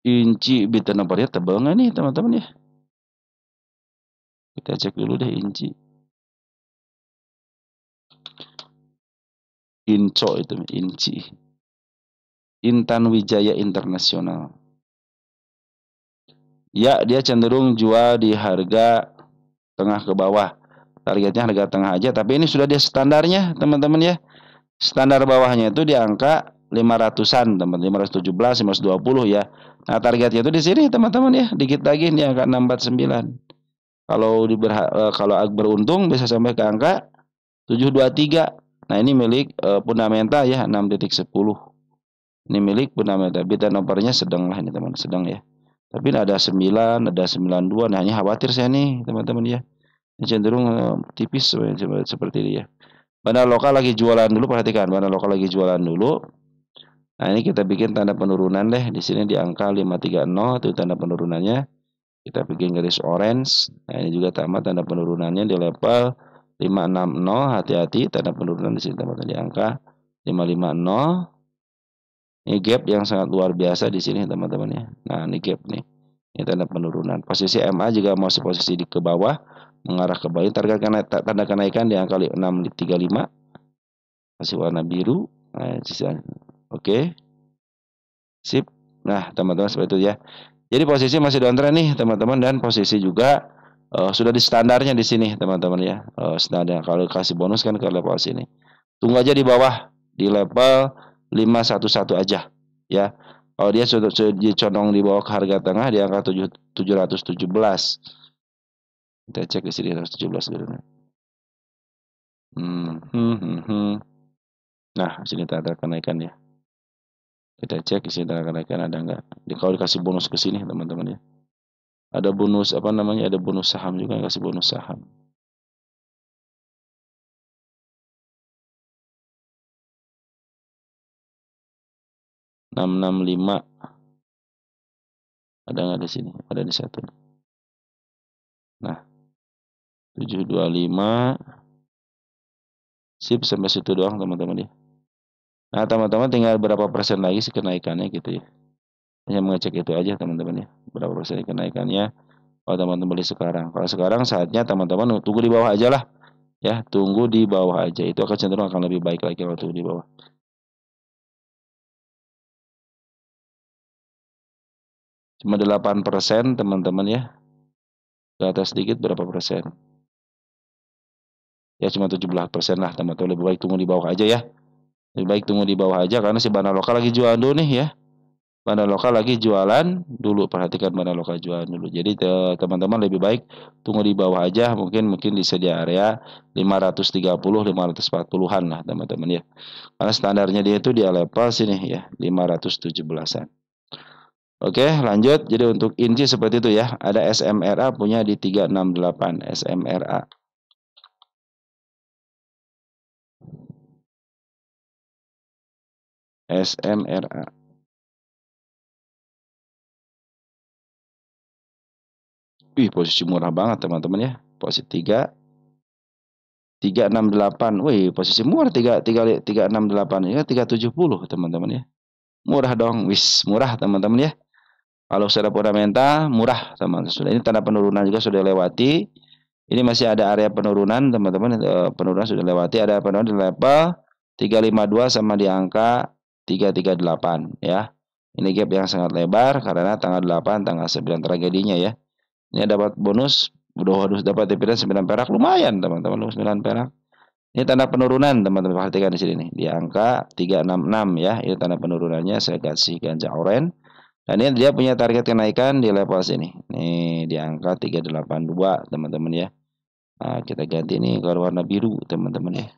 Inci beta nomornya tebal nggak nih teman-teman ya? Kita cek dulu deh inci. Inco itu inci. Intan Wijaya Internasional. Ya, dia cenderung jual di harga tengah ke bawah. Targetnya harga tengah aja, tapi ini sudah dia standarnya, teman-teman ya. Standar bawahnya itu di angka 500-an, teman, 517, 520 ya. Nah, targetnya itu di sini, teman-teman ya. Dikit lagi di angka 649. Kalau beruntung bisa sampai ke angka 723. Nah, ini milik fundamental ya, 6.10. Ini milik fundamental. Beta nomornya sedang lah ini, teman, sedang ya. Tapi ada 9, ada 92. Nah, ini khawatir saya nih, teman-teman ya. Ini cenderung tipis seperti ini ya. Bandar lokal lagi jualan dulu, perhatikan. Bandar lokal lagi jualan dulu. Nah, ini kita bikin tanda penurunan deh. Di sini di angka 530 itu tanda penurunannya. Kita bikin garis orange. Nah, ini juga tanda penurunannya di level 560. Hati-hati tanda penurunan di sini teman-teman di angka 550. Ini gap yang sangat luar biasa di sini teman-teman ya. Nah, ini gap nih. Ini tanda penurunan. Posisi MA juga masih posisi di ke bawah, mengarah ke bawah. Target tanda kenaikan di angka 635. Masih warna biru. Nah, oke. Sip. Nah, teman-teman seperti itu ya. Jadi posisi masih downtrend nih, teman-teman, dan posisi juga sudah di standarnya di sini, teman-teman ya. Standar kalau kasih bonus kan ke level sini. Tunggu aja di bawah di level 511 aja ya. Kalau dia sudah condong di bawah ke harga tengah di angka 717. Kita cek di sini 717 dulu. Nah, sini tanda kenaikan ya. Kita cek di sini tanda kenaikan ada nggak. Kalau dikasih bonus ke sini teman-teman ya. Ada bonus apa namanya? Ada bonus saham juga, kasih bonus saham. Enam lima ada nggak di sini? Ada di satu. Nah, 725. Sip, sampai situ doang teman-teman ya. Nah, teman-teman tinggal berapa persen lagi sih kenaikannya gitu ya. Hanya mengecek itu aja teman-teman ya. Berapa persen kenaikannya kalau teman-teman beli sekarang. Kalau sekarang saatnya teman-teman tunggu di bawah aja lah. Ya, tunggu di bawah aja. Itu akan cenderung akan lebih baik lagi kalau tunggu di bawah. Cuma 8% teman-teman ya. Ke atas sedikit berapa persen? Ya cuma 17% lah teman-teman. Lebih baik tunggu di bawah aja ya. Lebih baik tunggu di bawah aja karena si bandar lokal lagi jualan dulu nih ya. Bandar lokal lagi jualan dulu, perhatikan bandar lokal jualan dulu. Jadi teman-teman lebih baik tunggu di bawah aja, mungkin di area 530 540-an lah teman-teman ya. Karena standarnya dia itu di level sini ya, 517-an. Oke, lanjut. Jadi untuk inci seperti itu ya. Ada SMRA punya di 368 SMRA. SMRA. Wih, posisi murah banget teman-teman ya. Posisi 368. Wih, posisi murah 368 ya, 370 teman-teman ya. Murah dong. Wis, murah teman-teman ya. Kalau secara fundamental murah teman-teman. Sudah ini tanda penurunan juga sudah lewati. Ini masih ada area penurunan teman-teman. Penurunan sudah lewati, ada penurunan di level 352 sama di angka 338 ya. Ini gap yang sangat lebar karena tanggal 8, tanggal 9 tragedinya ya. Ini dapat bonus, udah harus dapat dividen 9 perak, lumayan teman-teman, 9 perak. Ini tanda penurunan teman-teman, perhatikan di sini nih, di angka 366 ya. Ini tanda penurunannya, saya kasih ganja oranye. Dan ini dia punya target kenaikan di level sini. Nih di angka 382 teman-teman ya. Nah, kita ganti ini ke warna biru teman-teman ya.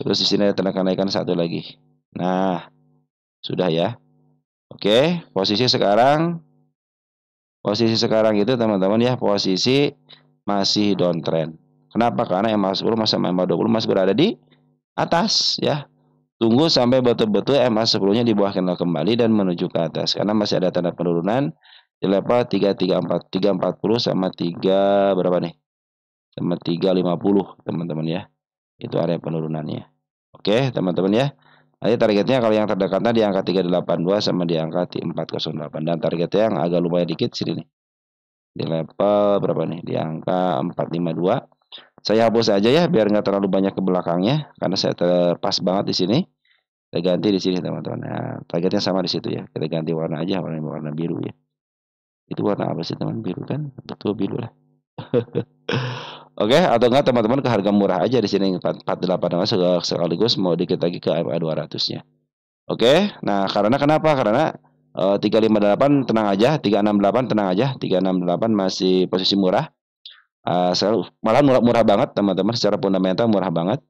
Terus di sini ada tanda kenaikan satu lagi. Nah, sudah ya. Oke, posisi sekarang itu teman-teman ya, posisi masih downtrend. Kenapa? Karena MA10 sama MA20 masih berada di atas ya. Tunggu sampai betul-betul MA10-nya di bawah candle kembali dan menuju ke atas. Karena masih ada tanda penurunan di level 334, 340 sama 3 berapa nih? Sama 350 teman-teman ya. Itu area penurunannya. Oke, teman-teman ya. Nanti targetnya kalau yang terdekatnya di angka 382 sama di angka 408, dan targetnya yang agak lumayan dikit sini nih. Di level berapa nih? Di angka 452. Saya hapus aja ya biar nggak terlalu banyak ke belakangnya karena saya terpas banget di sini. Kita ganti di sini teman-teman. Nah, targetnya sama di situ ya. Kita ganti warna aja, warna biru ya. Itu warna apa sih teman? Biru kan? Betul biru lah. Oke, atau enggak teman-teman ke harga murah aja di sini 448 sekaligus mau dikit lagi ke MA 200-nya. Oke. Nah, karena kenapa? Karena 358 tenang aja, 368 tenang aja, 368 masih posisi murah. Malah murah banget teman-teman, secara fundamental murah banget.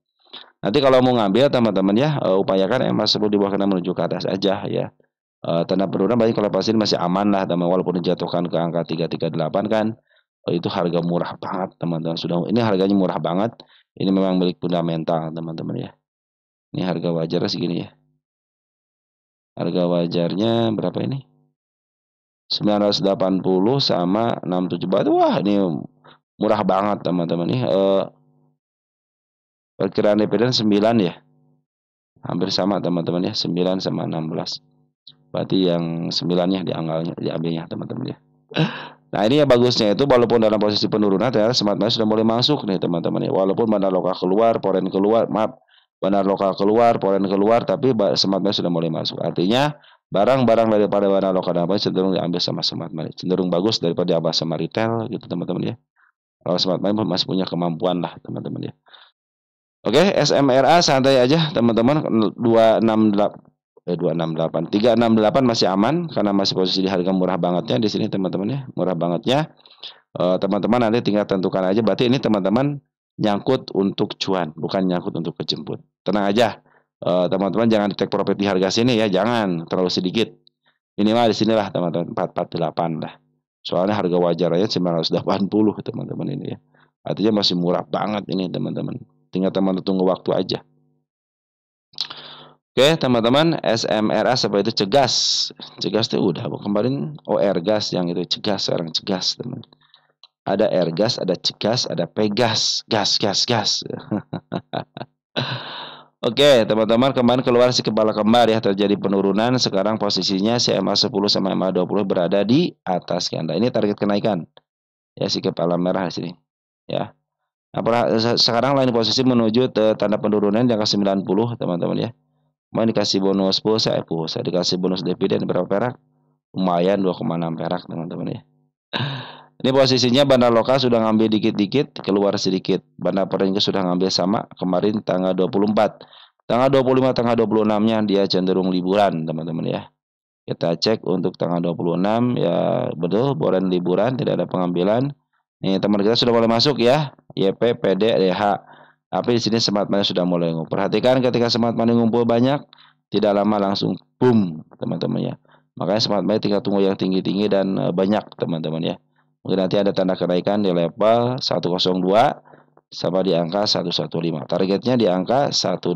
Nanti kalau mau ngambil teman-teman ya, upayakan MA 10 di bawah menuju ke atas aja ya. Tanda penurunan berarti kalau pasir masih aman lah teman, walaupun dijatuhkan ke angka 338 kan itu harga murah banget teman-teman. Ini harganya murah banget. Ini memang milik fundamental teman-teman ya. Ini harga wajarnya segini ya. Harga wajarnya berapa ini? 980 sama 67 baht. Wah, ini murah banget teman-teman nih. Perkiraan dividen 9 ya. Hampir sama teman-teman ya, 9 sama 16. Berarti yang 9-nya diambilnya teman-teman ya. Nah, ini ya bagusnya itu walaupun dalam posisi penurunan ternyata smart money sudah mulai masuk nih teman-teman ya. Walaupun bandar lokal keluar, foreign keluar, maaf, bandar lokal keluar, foreign keluar, tapi smart money sudah mulai masuk. Artinya barang-barang daripada bandar lokal dan cenderung diambil sama smart money. Cenderung bagus daripada diambil sama retail gitu teman-teman ya. Kalau smart money masih punya kemampuan lah teman-teman ya. Oke, SMRA santai aja teman-teman, 368 masih aman karena masih posisi di harga murah bangetnya di sini teman-teman ya, murah bangetnya. Teman-teman nanti tinggal tentukan aja, berarti ini teman-teman nyangkut untuk cuan, bukan nyangkut untuk kejemput. Tenang aja, teman-teman jangan di take profit di harga sini ya, jangan terlalu sedikit. Minimal di sinilah teman-teman 448 lah. Soalnya harga wajar aja 980 teman-teman ini ya. Artinya masih murah banget ini teman-teman. Tinggal teman-teman tunggu waktu aja. Oke teman-teman, SMRA seperti itu cegas. Cegas itu udah kemarin OR gas yang itu cegas, sekarang cegas teman. Ada air gas, ada cegas, ada pegas, gas. Oke teman-teman, kemarin keluar si kepala kembar ya, terjadi penurunan. Sekarang posisinya si MA 10 sama MA 20 berada di atas ganda. Ini target kenaikan ya si kepala merah di sini ya. Nah, sekarang lain posisi menuju tanda penurunan di angka 90 teman-teman ya. Mau dikasih bonus pulsa, dikasih bonus dividen berapa perak? Lumayan 2,6 perak teman-teman ya. Ini posisinya bandar lokal sudah ngambil dikit-dikit, keluar sedikit. Bandar Peringkat sudah ngambil sama kemarin tanggal 24. Tanggal 25, tanggal 26-nya dia cenderung liburan teman-teman ya. Kita cek untuk tanggal 26 ya, betul boren liburan, tidak ada pengambilan. Nih teman kita sudah mulai masuk ya. YP, PD, DH. Tapi di sini smart money sudah mulai ngumpul. Perhatikan ketika smart money ngumpul banyak, tidak lama langsung boom teman-teman ya. Makanya smart money tinggal tunggu yang tinggi-tinggi dan banyak teman-teman ya. Mungkin nanti ada tanda kenaikan di level 102 sama di angka 115. Targetnya di angka 118.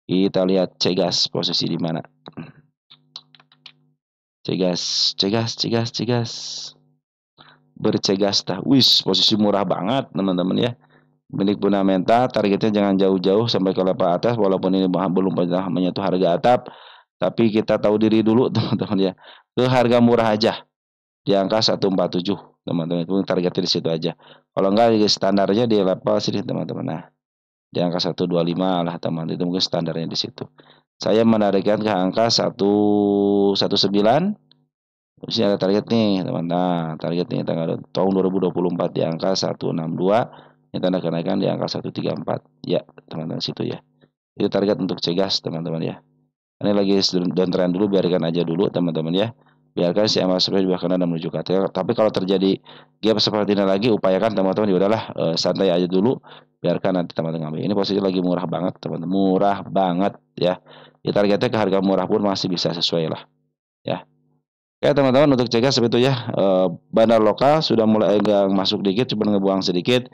Kita lihat cegas posisi di mana. Cegas. Bercegas dah. Wis, posisi murah banget teman-teman ya. Milik fundamental, targetnya jangan jauh-jauh sampai ke level atas walaupun ini belum pernah menyentuh harga atap, tapi kita tahu diri dulu teman-teman ya. Ke harga murah aja di angka 147 teman-teman, itu targetnya di situ aja. Kalau enggak standarnya di level sini teman-teman. Nah, di angka 125 lah teman, itu mungkin standarnya di situ. Saya menarikkan ke angka 119. Di sini ada target nih teman. Nah, target nih tanggal tahun 2024 di angka 162. Ini tanda kenaikan di angka 134 ya teman-teman situ ya. Itu target untuk cegas teman-teman ya. Ini lagi downtrend dulu, biarkan aja dulu teman-teman ya. Biarkan si MA di bawah kanan dan menuju ke atas. Tapi kalau terjadi gap seperti ini lagi, upayakan teman-teman ya udahlah santai aja dulu. Biarkan nanti teman-teman ngambil. Ini posisi lagi murah banget teman-teman, murah banget ya. Ya targetnya ke harga murah pun masih bisa sesuai lah ya. Oke teman-teman, untuk cegas seperti itu ya. Bandar lokal sudah mulai masuk dikit, cuma ngebuang sedikit.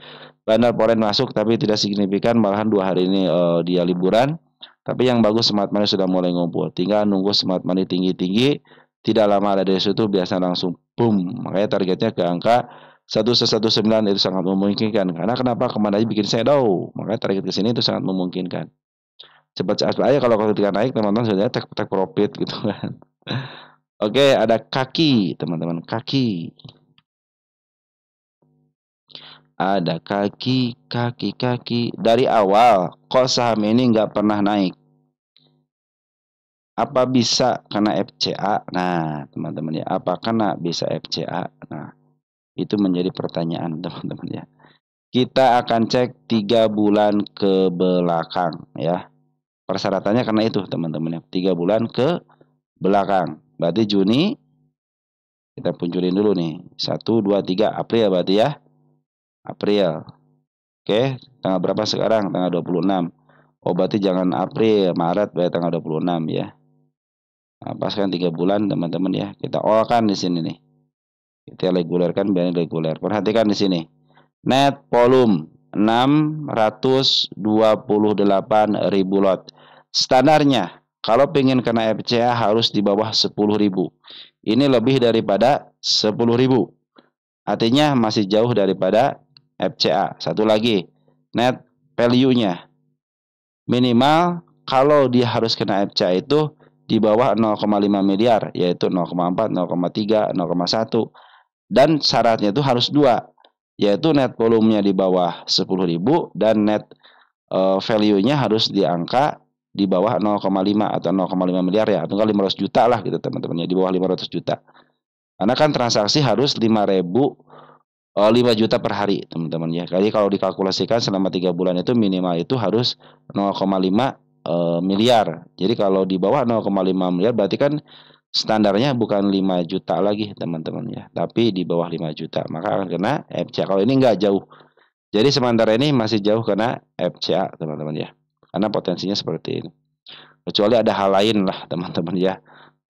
Bandar foreign masuk tapi tidak signifikan, malahan 2 hari ini dia liburan. Tapi yang bagus smart money sudah mulai ngumpul. Tinggal nunggu smart money tinggi-tinggi. Tidak lama ada dari situ biasa langsung boom. Makanya targetnya ke angka 1119 itu sangat memungkinkan. Karena kenapa? Kemana aja bikin shadow. Makanya target ke sini itu sangat memungkinkan. Cepat-cepat aja kalau ketika naik teman-teman sudah take profit gitu kan. Oke, ada kaki, teman-teman, kaki. Ada kaki, kaki, kaki. Dari awal, kok saham ini nggak pernah naik? Apa bisa kena FCA? Nah, teman-teman ya, apa kena bisa FCA? Nah, itu menjadi pertanyaan teman-teman ya. Kita akan cek 3 bulan ke belakang ya. Persyaratannya karena itu teman-teman ya. 3 bulan ke belakang. Berarti Juni, kita punculin dulu nih. 1, 2, 3 April berarti ya. April. Oke, tanggal berapa sekarang? Tanggal 26. Oh, berarti jangan April, Maret berarti tanggal 26 ya. Nah, pas kan 3 bulan teman-teman ya. Kita all kan di sini nih. Kita regulerkan biar reguler. Perhatikan di sini. Net volume 628.000 lot. Standarnya kalau pengen kena FCA harus di bawah 10.000. Ini lebih daripada 10.000. Artinya masih jauh daripada FCA. Satu lagi, net value-nya. Minimal kalau dia harus kena FCA itu di bawah 0,5 miliar, yaitu 0,4, 0,3, 0,1. Dan syaratnya itu harus 2, yaitu net volumenya di bawah 10.000 dan net value-nya harus di angka di bawah 0,5 atau 0,5 miliar ya, atau 500 juta lah gitu teman-teman ya, di bawah 500 juta. Karena kan transaksi harus 5 juta per hari teman-teman ya. Jadi kalau dikalkulasikan selama 3 bulan itu minimal itu harus 0,5 miliar. Jadi kalau di bawah 0,5 miliar berarti kan standarnya bukan 5 juta lagi teman-teman ya, tapi di bawah 5 juta. Maka akan kena FCA. Kalau ini nggak jauh. Jadi sementara ini masih jauh kena FCA teman-teman ya. Karena potensinya seperti ini. Kecuali ada hal lain lah teman-teman ya.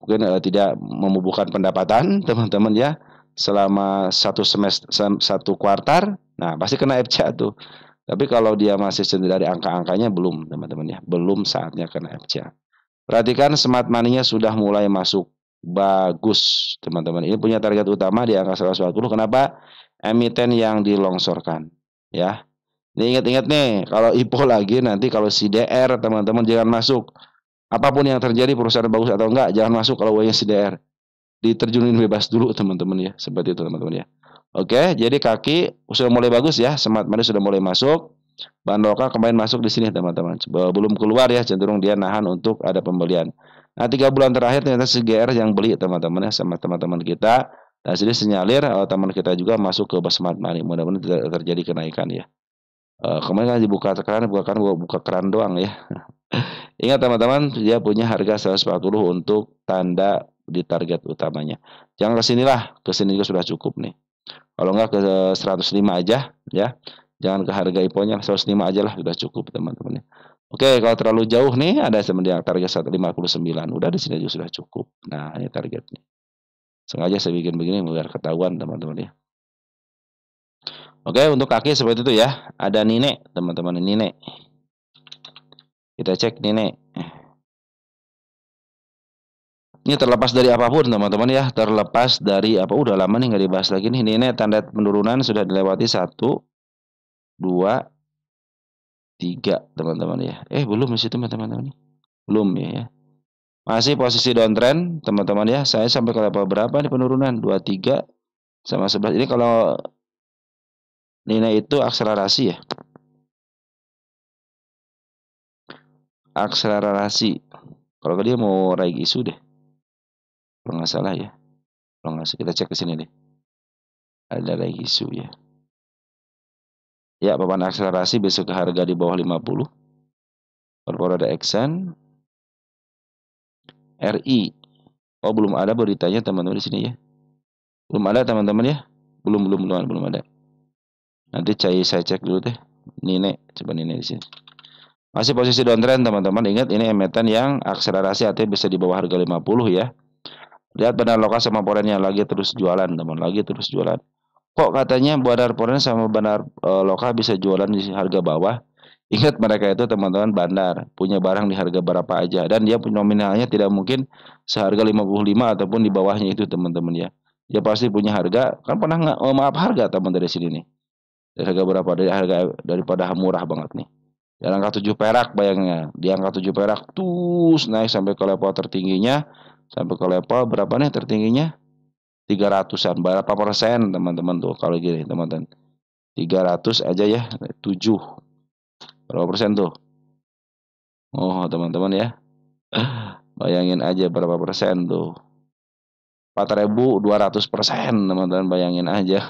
Mungkin tidak membubuhkan pendapatan teman-teman ya selama satu kuartal. Nah, pasti kena FCA tuh. Tapi kalau dia masih sendiri dari angka-angkanya belum teman-teman ya. Belum saatnya kena FCA. Perhatikan smart money-nya sudah mulai masuk. Bagus teman-teman. Ini punya target utama di angka 140. Kenapa? Emiten yang dilongsorkan ya. Ini ingat-ingat nih, kalau IPO lagi nanti kalau CDR teman-teman jangan masuk. Apapun yang terjadi perusahaan bagus atau enggak jangan masuk kalau uangnya CDR. Diterjunin bebas dulu teman-teman ya. Seperti itu teman-teman ya. Oke, jadi kaki sudah mulai bagus ya. Smart money sudah mulai masuk. Bahan lokal kemarin masuk di sini teman-teman. Belum keluar ya, cenderung dia nahan untuk ada pembelian. Nah, 3 bulan terakhir ternyata CGR yang beli teman-teman ya sama teman-teman kita. Dan sini sinyalir teman kita juga masuk ke smart money. Mudah-mudahan tidak terjadi kenaikan ya. Kemarin kan dibuka buka keran doang ya. Ingat teman-teman, dia punya harga 140 untuk tanda di target utamanya. Jangan ke sini juga sudah cukup nih. Kalau enggak ke 105 aja ya. Jangan ke harga IPO-nya 105 aja lah sudah cukup teman-teman ya. Oke, kalau terlalu jauh nih ada sebenarnya target 159. Udah di sini juga sudah cukup. Nah, ini targetnya. Sengaja saya bikin begini biar ketahuan teman-teman ya. Oke, untuk kaki seperti itu ya. Ada Nine, teman-teman, Nine. Kita cek Nine. Ini terlepas dari apapun teman-teman ya. Terlepas dari apa, udah lama nih nggak dibahas lagi nih. Nine tanda penurunan sudah dilewati 1, 2, 3 teman-teman ya. Belum di situ teman-teman. Belum ya. Masih posisi downtrend teman-teman ya. Saya sampai ke level berapa nih penurunan? 23 sama 11. Ini kalau Nine itu akselerasi ya. Akselerasi. Kalau dia mau raih isu deh. Kalau nggak salah ya. Kalau nggak salah kita cek ke sini deh. Ada raih isu ya. Ya, papan akselerasi besok ke harga di bawah 50. Kalau ada Exxon, RI. Oh, belum ada beritanya teman-teman di sini ya. Belum ada teman-teman ya. Belum ada. Nanti saya cek dulu deh. Nine, coba Nine di sini. Masih posisi downtrend teman-teman. Ingat ini emiten yang akselerasi artinya bisa di bawah harga 50 ya. Lihat benar lokal sama porennya lagi terus jualan teman, lagi terus jualan. Kok katanya bandar poren sama bandar lokal bisa jualan di harga bawah? Ingat mereka itu teman-teman bandar punya barang di harga berapa aja dan dia nominalnya tidak mungkin seharga 55 ataupun di bawahnya itu teman-teman ya. Dia pasti punya harga, kan pernah maaf harga teman dari sini nih. Dari harga berapa? Daripada murah banget nih. Di angka 7 perak bayangnya. Di angka 7 perak terus naik sampai ke level tertingginya. Sampai ke level berapa nih tertingginya? 300-an. Berapa persen teman-teman tuh kalau gini teman-teman. 300 aja ya. 7. Berapa persen tuh? Oh teman-teman ya. Bayangin aja berapa persen tuh. 4.200% teman-teman, bayangin aja.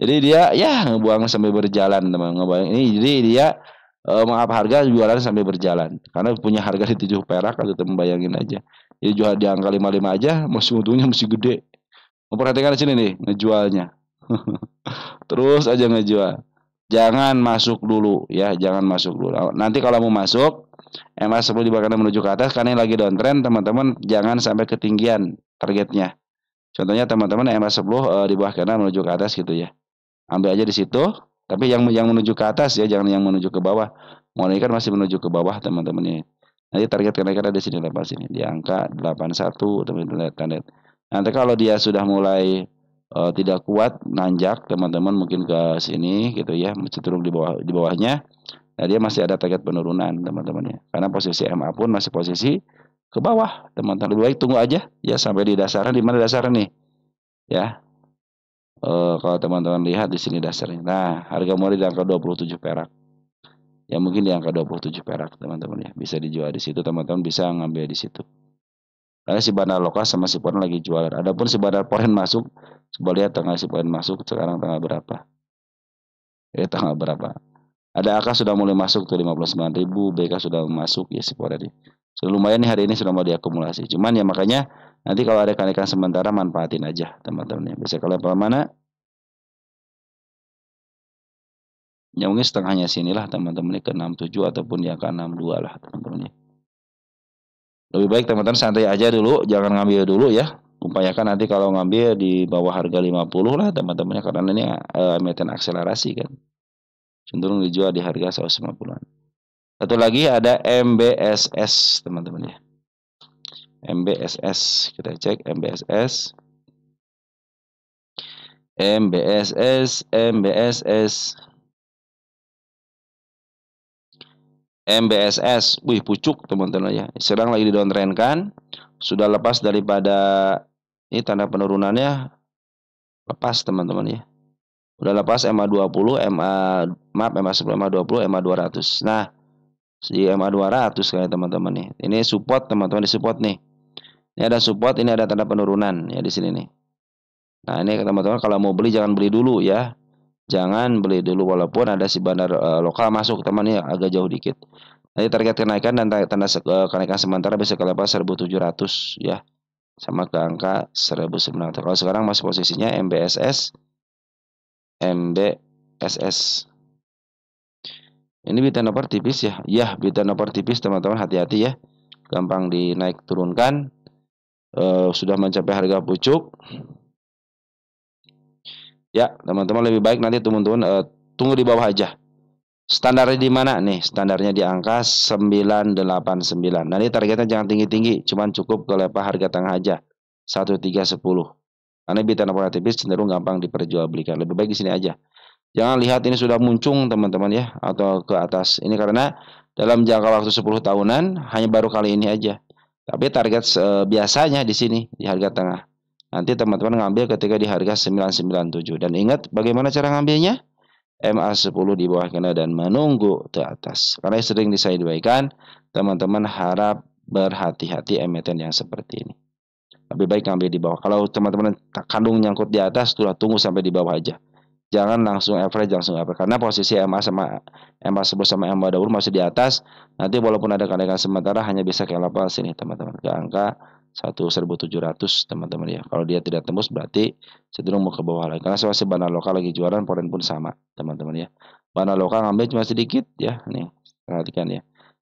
Jadi dia ya ngebuang sambil berjalan teman, ngebayang ini. Jadi dia maaf harga jualan sambil berjalan karena punya harga di 7 perak atau teman, bayangin aja. Jadi jual di angka 55 aja masih untungnya masih gede. Memperhatikan di sini nih ngejualnya. Terus aja ngejual. Jangan masuk dulu ya, jangan masuk dulu. Nanti kalau mau masuk MA10 di bawah menuju ke atas karena ini lagi downtrend teman-teman, jangan sampai ketinggian targetnya. Contohnya teman-teman MA10 di bawah kanan menuju ke atas gitu ya. Ambil aja di situ, tapi yang menuju ke atas ya, jangan yang menuju ke bawah. Mau ini kan masih menuju ke bawah teman-teman ini. Nanti target kenaikan ada di sini lepas sini di angka 81 teman-teman, lihat. Nanti kalau dia sudah mulai tidak kuat nanjak teman-teman mungkin ke sini gitu ya, cenderung di bawahnya. Nah, dia masih ada target penurunan teman-teman ya. Karena posisi MA pun masih posisi ke bawah teman-teman. Lebih baik tunggu aja ya sampai di dasaran. Di mana dasaran nih? Ya. Kalau teman-teman lihat di sini dasarnya. Nah, harga mulai di angka 27 perak. Ya mungkin di angka 27 perak teman-teman ya. Bisa dijual di situ, teman-teman bisa ngambil di situ. Karena si bandar lokal sama si poren lagi jualan. Adapun si bandar poren masuk, coba lihat tanggal si poren masuk sekarang tanggal berapa? Tanggal berapa? Ada AK sudah mulai masuk tuh 59.000, BK sudah masuk ya si poren ini. Sudah lumayan nih hari ini sudah mau diakumulasi. Cuman ya makanya nanti kalau ada kenaikan sementara manfaatin aja teman-teman ya. Bisa kalau mana? Ya mungkin setengahnya sinilah teman-teman ke 67 ataupun ya ke 62 lah teman-teman ya. Lebih baik teman-teman santai aja dulu, jangan ngambil dulu ya. Upayakan nanti kalau ngambil di bawah harga 50 lah teman-teman ya, karena ini emiten akselerasi kan. Cenderung dijual di harga 150-an. Satu lagi ada MBSS teman-teman ya. MBSS, kita cek MBSS. MBSS, MBSS. MBSS, wih pucuk teman-teman ya. Sedang lagi di-downtrend kan, sudah lepas daripada ini tanda penurunannya, lepas teman-teman ya. Udah lepas MA20, MA10, MA20, MA200. Nah, si MA200 kayak teman-teman nih. Ini support teman-teman, di support nih. Ini ada support, ini ada tanda penurunan ya di sini nih. Nah, ini teman-teman kalau mau beli jangan beli dulu ya. Jangan beli dulu walaupun ada si bandar lokal masuk teman ya, agak jauh dikit. Nanti target kenaikan dan tanda kenaikan sementara bisa ke level 1.700 ya. Sama ke angka 1.900. Kalau sekarang masih posisinya MBSS. Ini beta nomor tipis ya. Ya, beta nomor tipis teman-teman, hati-hati ya. Gampang dinaik turunkan. Sudah mencapai harga pucuk. Ya, teman-teman lebih baik nanti teman-teman tunggu di bawah aja. Standarnya di mana nih? Standarnya di angka 989. Nanti targetnya jangan tinggi-tinggi, cuman cukup ke level harga tengah aja. 1310. Karena beta nomor tipis cenderung gampang diperjualbelikan. Lebih baik di sini aja. Jangan lihat ini sudah muncung teman-teman ya, atau ke atas. Ini karena dalam jangka waktu 10 tahunan hanya baru kali ini aja. Tapi target biasanya di sini di harga tengah. Nanti teman-teman ngambil ketika di harga 997. Dan ingat bagaimana cara ngambilnya? MA10 di bawah kena dan menunggu ke atas. Karena sering disampaikan, teman-teman harap berhati-hati emiten yang seperti ini. Lebih baik ngambil di bawah. Kalau teman-teman kandung nyangkut di atas, sudah tunggu sampai di bawah aja. Jangan langsung average, langsung apa. Karena posisi MA10 sama MA20 masih di atas. Nanti walaupun ada kenaikan sementara hanya bisa ke level sini teman-teman. Ke angka 1.700 teman-teman ya. Kalau dia tidak tembus berarti cenderung mau ke bawah lagi. Karena masih bandar lokal lagi jualan, poren pun sama teman-teman ya. Bandar lokal ngambil cuma sedikit ya. Nih, perhatikan ya.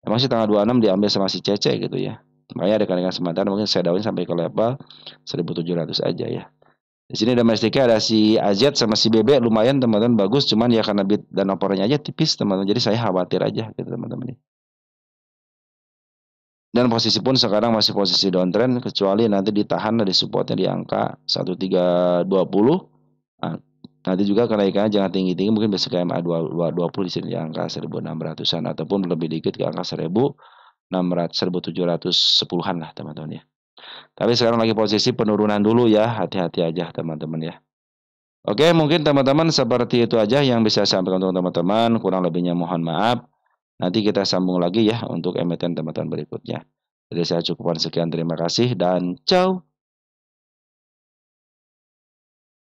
Emang sih tanggal 26 diambil sama si Cece gitu ya. Makanya ada kenaikan sementara, mungkin saya daun sampai ke level 1.700 aja ya. Di sini domestiknya ada si AZ sama si BB, lumayan teman-teman, bagus. Cuman ya karena bid dan opornya aja tipis teman-teman. Jadi saya khawatir aja gitu teman-teman. Dan posisi pun sekarang masih posisi downtrend, kecuali nanti ditahan dari supportnya di angka 1320. Nah, Nanti juga kenaikannya jangan tinggi-tinggi, mungkin bisa ke MA 20 di sini di angka 1.600-an ataupun lebih dikit ke angka 1.710-an lah teman-teman ya. Tapi sekarang lagi posisi penurunan dulu ya, hati-hati aja teman-teman ya. Oke, mungkin teman-teman seperti itu aja yang bisa saya sampaikan untuk teman-teman. Kurang lebihnya mohon maaf. Nanti kita sambung lagi ya untuk emiten teman-teman berikutnya. Jadi saya cukupkan sekian, terima kasih dan ciao.